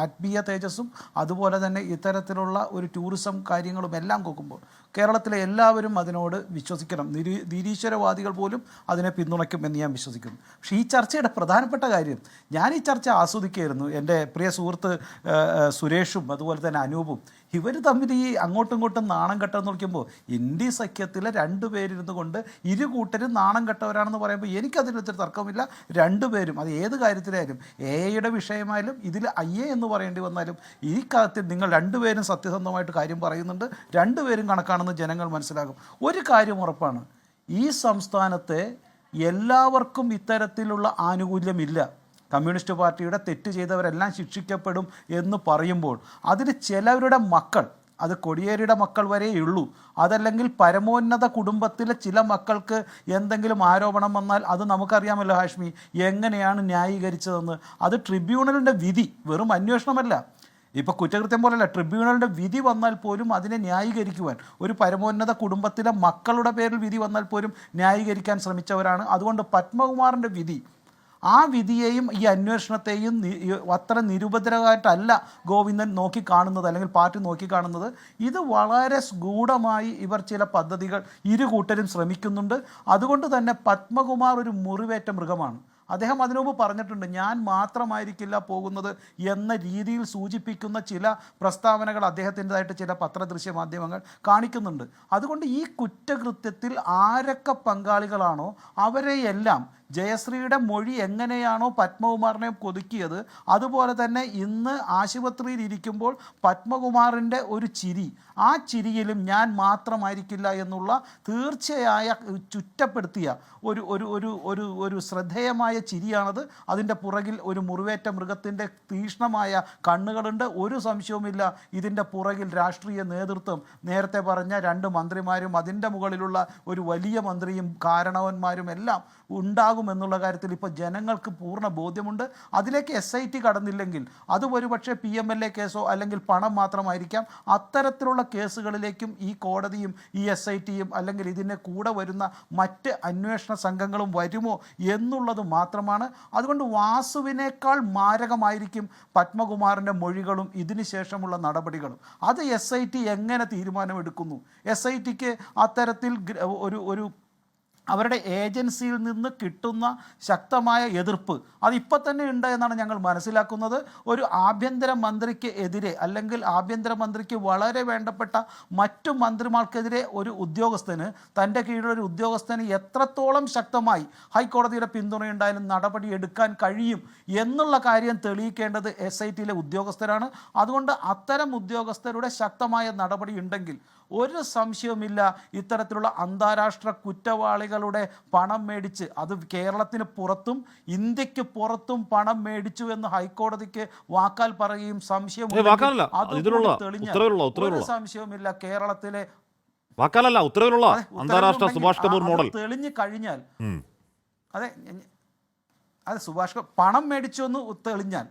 ആത്മീയ തേജസ്സും അതുപോലെ തന്നെ ഇത്തരത്തിലുള്ള ഒരു ടൂറിസം കാര്യങ്ങളും എല്ലാം നോക്കുമ്പോൾ കേരളത്തിലെ എല്ലാവരും അതിനോട് വിശ്വസിക്കണം. നിരീശ്വരവാദികൾ പോലും അതിനെ പിന്തുണയ്ക്കും എന്ന് ഞാൻ വിശ്വസിക്കുന്നു. പക്ഷേ ഈ ചർച്ചയുടെ പ്രധാനപ്പെട്ട കാര്യം, ഞാൻ ഈ ചർച്ച ആസ്വദിക്കുകയായിരുന്നു. എൻ്റെ പ്രിയ സുഹൃത്ത് സുരേഷും അതുപോലെ തന്നെ അനൂപും, ഇവർ തമ്മിൽ ഈ അങ്ങോട്ടും ഇങ്ങോട്ടും നാണം കെട്ടെന്ന് നോക്കുമ്പോൾ ഇന്ത്യ സഖ്യത്തിലെ 2 പേരിരുന്നു കൊണ്ട് ഇരു കൂട്ടരും നാണം കെട്ടവരാണെന്ന് പറയുമ്പോൾ എനിക്കതിനൊരു തർക്കമില്ല. 2 പേരും, അത് ഏത് കാര്യത്തിലായാലും, AI വിഷയമായാലും ഇതിൽ IA എന്ന് പറയേണ്ടി വന്നാലും, ഈ കാര്യത്തിൽ നിങ്ങൾ 2 പേരും സത്യസന്ധമായിട്ട് കാര്യം പറയുന്നുണ്ട്, 2 പേരും കണക്കാണെന്ന് ജനങ്ങൾ മനസ്സിലാകും. ഒരു കാര്യം ഉറപ്പാണ്, ഈ സംസ്ഥാനത്തെ എല്ലാവർക്കും ഇത്തരത്തിലുള്ള ആനുകൂല്യമില്ല. കമ്മ്യൂണിസ്റ്റ് പാർട്ടിയുടെ തെറ്റ് ചെയ്തവരെല്ലാം ശിക്ഷിക്കപ്പെടും എന്ന് പറയുമ്പോൾ അതിൽ ചിലവരുടെ മക്കൾ, അത് കൊടിയേരിയുടെ മക്കൾ വരെയുള്ളൂ, അതല്ലെങ്കിൽ പരമോന്നത കുടുംബത്തിലെ ചില മക്കൾക്ക് എന്തെങ്കിലും ആരോപണം വന്നാൽ അത് നമുക്കറിയാമല്ലോ ഹാഷ്മി, എങ്ങനെയാണ് ന്യായീകരിച്ചതെന്ന്. അത് ട്രിബ്യൂണലിൻ്റെ വിധി, വെറും അന്വേഷണമല്ല. ഇപ്പോൾ കുറ്റകൃത്യം പോലെയല്ല, ട്രിബ്യൂണലിൻ്റെ വിധി വന്നാൽ പോലും അതിനെ ന്യായീകരിക്കുവാൻ, ഒരു പരമോന്നത കുടുംബത്തിലെ മക്കളുടെ പേരിൽ വിധി വന്നാൽ പോലും ന്യായീകരിക്കാൻ ശ്രമിച്ചവരാണ്. അതുകൊണ്ട് പത്മകുമാറിൻ്റെ വിധി, ആ വിധിയെയും ഈ അന്വേഷണത്തെയും അത്ര നിരുപദ്രവമായിട്ടല്ല ഗോവിന്ദൻ നോക്കിക്കാണുന്നത്, അല്ലെങ്കിൽ പാർട്ടി നോക്കിക്കാണുന്നത്. ഇത് വളരെ ഗൂഢമായി ഇവർ ചില പദ്ധതികൾ ഇരു കൂട്ടരും ശ്രമിക്കുന്നുണ്ട്. അതുകൊണ്ട് തന്നെ പത്മകുമാർ ഒരു മുറിവേറ്റ മൃഗമാണ്. അദ്ദേഹം അതിനുമുമ്പ് പറഞ്ഞിട്ടുണ്ട്, ഞാൻ മാത്രമായിരിക്കില്ല പോകുന്നത് എന്ന രീതിയിൽ സൂചിപ്പിക്കുന്ന ചില പ്രസ്താവനകൾ അദ്ദേഹത്തിൻ്റെതായിട്ട് ചില പത്രദൃശ്യ മാധ്യമങ്ങൾ കാണിക്കുന്നുണ്ട്. അതുകൊണ്ട് ഈ കുറ്റകൃത്യത്തിൽ ആരൊക്കെ പങ്കാളികളാണോ അവരെയെല്ലാം ജയശ്രീയുടെ മൊഴി എങ്ങനെയാണോ പത്മകുമാറിനെ കൊതുക്കിയത്, അതുപോലെ തന്നെ ഇന്ന് ആശുപത്രിയിൽ ഇരിക്കുമ്പോൾ പത്മകുമാറിൻ്റെ ഒരു ചിരി, ആ ചിരിയിലും ഞാൻ മാത്രമായിരിക്കില്ല എന്നുള്ള തീർച്ചയായ ചുറ്റപ്പെടുത്തിയ ഒരു ഒരു ഒരു ഒരു ഒരു ശ്രദ്ധേയമായ ചിരിയാണത്. അതിൻ്റെ പുറകിൽ ഒരു മുറിവേറ്റ മൃഗത്തിൻ്റെ തീക്ഷ്ണമായ കണ്ണുകളുണ്ട്. ഒരു സംശയവുമില്ല, ഇതിൻ്റെ പുറകിൽ രാഷ്ട്രീയ നേതൃത്വം, നേരത്തെ പറഞ്ഞ 2 മന്ത്രിമാരും അതിൻ്റെ മുകളിലുള്ള ഒരു വലിയ മന്ത്രിയും കാരണവന്മാരും എല്ലാം ഉണ്ടാകുമെന്നുള്ള കാര്യത്തിൽ ഇപ്പോൾ ജനങ്ങൾക്ക് പൂർണ്ണ ബോധ്യമുണ്ട്. അതിലേക്ക് SIT കടന്നില്ലെങ്കിൽ അത് ഒരുപക്ഷെ PMLA കേസോ അല്ലെങ്കിൽ പണം മാത്രമായിരിക്കാം. അത്തരത്തിലുള്ള കേസുകളിലേക്കും ഈ കോടതിയും ഈ SITയും അല്ലെങ്കിൽ ഇതിൻ്റെ കൂടെ വരുന്ന മറ്റ് അന്വേഷണ സംഘങ്ങളും വരുമോ എന്നുള്ളത് മാത്രമാണ്. അതുകൊണ്ട് വാസുവിനേക്കാൾ മാരകമായിരിക്കും പത്മകുമാറിൻ്റെ മൊഴികളും ഇതിന് ശേഷമുള്ള നടപടികളും. അത് SIT എങ്ങനെ തീരുമാനമെടുക്കുന്നു? SITക്ക് അത്തരത്തിൽ ഒരു അവരുടെ ഏജൻസിയിൽ നിന്ന് കിട്ടുന്ന ശക്തമായ എതിർപ്പ് അതിപ്പോൾ തന്നെ ഉണ്ട് എന്നാണ് ഞങ്ങൾ മനസ്സിലാക്കുന്നത്. ഒരു ആഭ്യന്തര മന്ത്രിക്ക് എതിരെ, അല്ലെങ്കിൽ ആഭ്യന്തരമന്ത്രിക്ക് വളരെ വേണ്ടപ്പെട്ട മറ്റു മന്ത്രിമാർക്കെതിരെ ഒരു ഉദ്യോഗസ്ഥന്, തൻ്റെ കീഴിലൊരു ഉദ്യോഗസ്ഥന് എത്രത്തോളം ശക്തമായി ഹൈക്കോടതിയുടെ പിന്തുണയുണ്ടായാലും നടപടി എടുക്കാൻ കഴിയും എന്നുള്ള കാര്യം തെളിയിക്കേണ്ടത് SITയിലെ ഉദ്യോഗസ്ഥരാണ്. അതുകൊണ്ട് അത്തരം ഉദ്യോഗസ്ഥരുടെ ശക്തമായ നടപടി ഉണ്ടെങ്കിൽ ഒരു സംശയവുമില്ല ഇത്തരത്തിലുള്ള അന്താരാഷ്ട്ര കുറ്റവാളികളുടെ പണം മേടിച്ച്, അത് കേരളത്തിന് പുറത്തും ഇന്ത്യക്ക് പുറത്തും പണം മേടിച്ചു എന്ന് ഹൈക്കോടതിക്ക് വാക്കാൽ പറയുകയും ഒരു സംശയവുമില്ല കേരളത്തിലെ വാക്കാലല്ല ഉത്തരവിലുള്ള അന്താരാഷ്ട്ര സുഭാഷ് കപൂർ മോഡൽ തെളിഞ്ഞു കഴിഞ്ഞാൽ, അതെ സുഭാഷ് പണം മേടിച്ചു എന്ന് തെളിഞ്ഞാൽ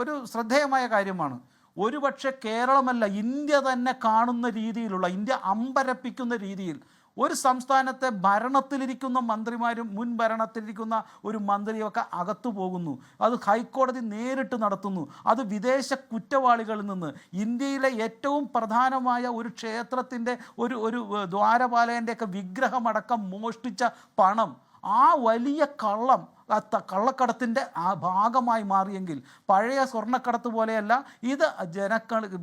ഒരു ശ്രദ്ധേയമായ കാര്യമാണ്. ഒരുപക്ഷെ കേരളമല്ല ഇന്ത്യ തന്നെ കാണുന്ന രീതിയിലുള്ള, ഇന്ത്യ അമ്പരപ്പിക്കുന്ന രീതിയിൽ ഒരു സംസ്ഥാനത്തെ ഭരണത്തിലിരിക്കുന്ന മന്ത്രിമാരും മുൻ ഭരണത്തിലിരിക്കുന്ന ഒരു മന്ത്രിയൊക്കെ അകത്തു പോകുന്നു. അത് ഹൈക്കോടതി നേരിട്ട് നടത്തുന്നു. അത് വിദേശ കുറ്റവാളികളിൽ നിന്ന് ഇന്ത്യയിലെ ഏറ്റവും പ്രധാനമായ ഒരു ക്ഷേത്രത്തിൻ്റെ ഒരു ദ്വാരപാലകൻ്റെയൊക്കെ വിഗ്രഹമടക്കം മോഷ്ടിച്ച പണം, ആ വലിയ കള്ളക്കടത്തിൻ്റെ ആ ഭാഗമായി മാറിയെങ്കിൽ പഴയ സ്വർണ്ണക്കടത്ത് പോലെയല്ല ഇത്.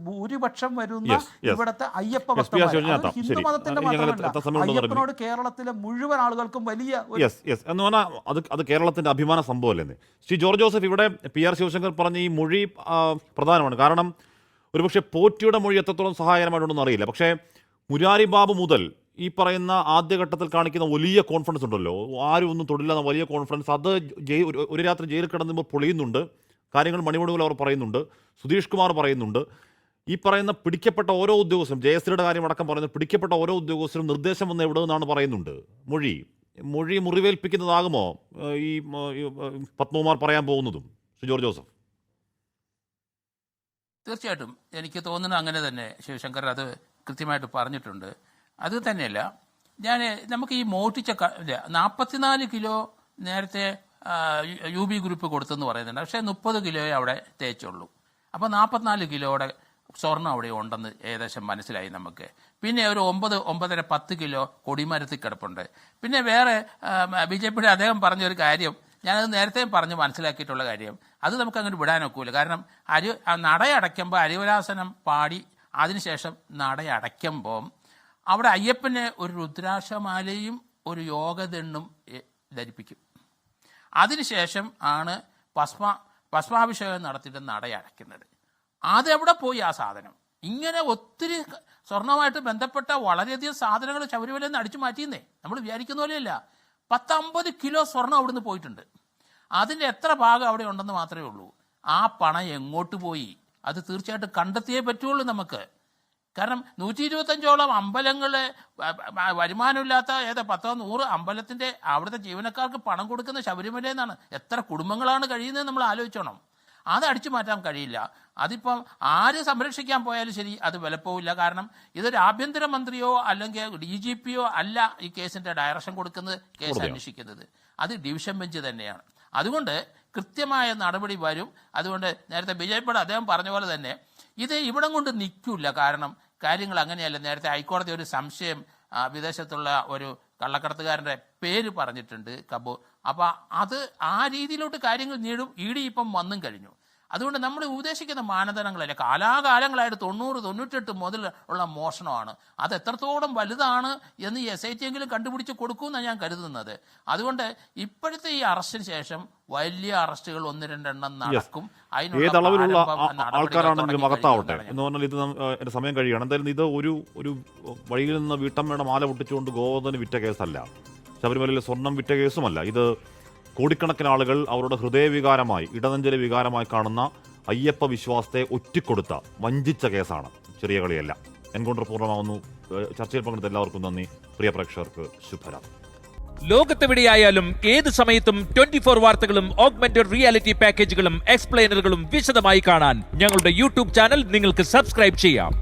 ഭൂരിപക്ഷം വരുന്ന ഇവിടുത്തെ അയ്യപ്പ ഭക്തന്മാർ, ഹിന്ദു മതത്തിന്റെ മാത്രമല്ല, അയ്യപ്പനോട് കേരളത്തിലെ മുഴുവൻ ആളുകൾക്കും വലിയ എന്ന് പറഞ്ഞാൽ അത് കേരളത്തിന്റെ അഭിമാന സംഭവമല്ലേ. ശ്രീ ജോർജ് ജോസഫ്, ഇവിടെ PR ശിവശങ്കർ പറഞ്ഞ ഈ മൊഴി പ്രധാനമാണ്. കാരണം ഒരുപക്ഷെ പോറ്റിയുടെ മൊഴി എത്രത്തോളം സഹായകരമായിട്ടുണ്ടെന്ന് അറിയില്ല. പക്ഷേ മുരാരി ബാബു മുതൽ ഈ പറയുന്ന ആദ്യഘട്ടത്തിൽ കാണിക്കുന്ന വലിയ കോൺഫിഡൻസ് ഉണ്ടല്ലോ, ആരും ഒന്നും തൊടില്ലെന്ന വലിയ കോൺഫിഡൻസ്, അത് ഒരു രാത്രി ജയിലിൽ കിടന്നുമ്പോൾ പൊളിയുന്നുണ്ട്. കാര്യങ്ങൾ മണിമണികൾ അവർ പറയുന്നുണ്ട്, സുധീഷ് കുമാർ പറയുന്നുണ്ട്. ഈ പറയുന്ന പിടിക്കപ്പെട്ട ഓരോ ഉദ്യോഗസ്ഥരും, ജയശ്രീയുടെ കാര്യം അടക്കം പറയുന്നത്, പിടിക്കപ്പെട്ട ഓരോ ഉദ്യോഗസ്ഥരും നിർദ്ദേശം വന്ന് എവിടെ നിന്നാണ് പറയുന്നുണ്ട്. മൊഴി മുറിവേൽപ്പിക്കുന്നതാകുമോ ഈ പത്മകുമാർ പറയാൻ പോകുന്നതും? Shri George Joseph. തീർച്ചയായിട്ടും എനിക്ക് തോന്നുന്നത് അങ്ങനെ തന്നെ. ശിവശങ്കർ അത് കൃത്യമായിട്ട് പറഞ്ഞിട്ടുണ്ട്. അത് തന്നെയല്ല, നമുക്ക് ഈ മോഷ്ടിച്ച 44 കിലോ നേരത്തെ UB ഗ്രൂപ്പ് കൊടുത്തെന്ന് പറയുന്നുണ്ട്. പക്ഷേ 30 കിലോയെ അവിടെ തേച്ചുള്ളൂ. അപ്പോൾ 44 കിലോയുടെ സ്വർണ്ണം അവിടെ ഉണ്ടെന്ന് ഏകദേശം മനസ്സിലായി നമുക്ക്. പിന്നെ ഒരു 9.5 കിലോ കൊടിമരത്തിൽ കിടപ്പുണ്ട്. പിന്നെ വേറെ BJPയുടെ അദ്ദേഹം പറഞ്ഞൊരു കാര്യം, ഞാനത് നേരത്തെ പറഞ്ഞ് മനസ്സിലാക്കിയിട്ടുള്ള കാര്യം, അത് നമുക്ക് അങ്ങോട്ട് വിടാനൊക്കൂല. കാരണം നടയടയ്ക്കുമ്പോൾ അരിവരാസനം പാടി അതിനുശേഷം നടയടയ്ക്കുമ്പോൾ അവിടെ അയ്യപ്പന് ഒരു രുദ്രാക്ഷമാലയും ഒരു യോഗദണ്ഡും ധരിപ്പിക്കും. അതിനുശേഷം ആണ് ഭസ്മാഭിഷേകം നടത്തിയിട്ട് നടയടയ്ക്കുന്നത്. അതെവിടെ പോയി ആ സാധനം? ഇങ്ങനെ ഒത്തിരി സ്വർണമായിട്ട് ബന്ധപ്പെട്ട വളരെയധികം സാധനങ്ങൾ ശബരിമലയിൽ നിന്ന് അടിച്ചു മാറ്റിയെന്നേ. നമ്മൾ വിചാരിക്കുന്ന പോലെയല്ല. 50 കിലോ സ്വർണം അവിടുന്ന് പോയിട്ടുണ്ട്. അതിൻ്റെ എത്ര ഭാഗം അവിടെ ഉണ്ടെന്ന് മാത്രമേ ഉള്ളൂ. ആ പണം എങ്ങോട്ട് പോയി? അത് തീർച്ചയായിട്ടും കണ്ടെത്തിയേ പറ്റുള്ളൂ നമുക്ക്. കാരണം 125ഓളം അമ്പലങ്ങള് വരുമാനമില്ലാത്ത 10-100 അമ്പലത്തിന്റെ അവിടുത്തെ ജീവനക്കാർക്ക് പണം കൊടുക്കുന്ന ശബരിമലയിൽ നിന്നാണ്. എത്ര കുടുംബങ്ങളാണ് കഴിയുന്നത് നമ്മൾ ആലോചിച്ചോണം. അത് അടിച്ചു മാറ്റാൻ കഴിയില്ല. അതിപ്പം ആര് സംരക്ഷിക്കാൻ പോയാലും ശരി അത് വിലപ്പോവില്ല. കാരണം ഇതൊരു ആഭ്യന്തരമന്ത്രിയോ അല്ലെങ്കിൽ DGPയോ അല്ല ഈ കേസിന്റെ ഡയറക്ഷൻ കൊടുക്കുന്നത്, കേസ് അന്വേഷിക്കുന്നത്. അത് ഡിവിഷൻ ബെഞ്ച് തന്നെയാണ്. അതുകൊണ്ട് കൃത്യമായ നടപടി വരും. അതുകൊണ്ട് നേരത്തെ BJPയുടെ അദ്ദേഹം പറഞ്ഞ പോലെ തന്നെ ഇത് ഇവിടം കൊണ്ട് നിൽക്കില്ല. കാരണം കാര്യങ്ങൾ അങ്ങനെയല്ല. നേരത്തെ ഹൈക്കോടതി ഒരു സംശയം വിദേശത്തുള്ള ഒരു കള്ളക്കടത്തുകാരൻ്റെ പേര് പറഞ്ഞിട്ടുണ്ട്, കബൂർ. അപ്പോൾ അത് ആ രീതിയിലോട്ട് കാര്യങ്ങൾ നീടും. ED ഇപ്പം വന്നും കഴിഞ്ഞു. അതുകൊണ്ട് നമ്മൾ ഉദ്ദേശിക്കുന്ന മാനദണ്ഡങ്ങളല്ല. കാലാകാലങ്ങളായിട്ട് 90-98 മുതൽ ഉള്ള മോഷണമാണ്. അത് എത്രത്തോളം വലുതാണ് എന്ന് SIT എങ്കിലും കണ്ടുപിടിച്ച് കൊടുക്കുമെന്നാണ് ഞാൻ കരുതുന്നത്. അതുകൊണ്ട് ഇപ്പോഴത്തെ ഈ അറസ്റ്റിന് ശേഷം വലിയ അറസ്റ്റുകൾ 1-2 എണ്ണം നടക്കും. ഏതളവിലുള്ള ആൾക്കാരാണെങ്കിലും അകത്താവട്ടെ എന്ന് പറഞ്ഞാൽ ഇത് എൻ്റെ സമയം കഴിയുകയാണ്. എന്തായാലും ഇത് ഒരു വഴിയിൽ നിന്ന് വീട്ടമ്മയുടെ മാല പൊട്ടിച്ചുകൊണ്ട് ഗോവർദ്ധന് വിറ്റ കേസല്ല, ശബരിമലയിലെ സ്വർണം വിറ്റ കേസുമല്ല. ഇത് കോടിക്കണക്കിന് ആളുകൾ അവരുടെ ഹൃദയവികാരമായി, ഇടനെഞ്ചിലെ വികാരമായി കാണുന്ന അയ്യപ്പ വിശ്വാസത്തെ ഒറ്റിക്കൊടുത്ത വഞ്ചിച്ച കേസാണ്. ചെറിയ കളിയല്ല. എൻകൗണ്ടർ പൂർണ്ണമാകുന്നു. ചർച്ചയിൽ പങ്കെടുത്ത എല്ലാവർക്കും നന്ദി. പ്രിയ പ്രേക്ഷകർക്ക് ശുഭരാത്രി. ലോകത്തെവിടെയായാലും ഏത് സമയത്തും 24 വാർത്തകളും ഓഗ്മെന്റഡ് റിയാലിറ്റി പാക്കേജുകളും എക്സ്പ്ലെയിനറുകളും വിശദമായി കാണാൻ ഞങ്ങളുടെ YouTube ചാനൽ നിങ്ങൾക്ക് സബ്സ്ക്രൈബ് ചെയ്യാം.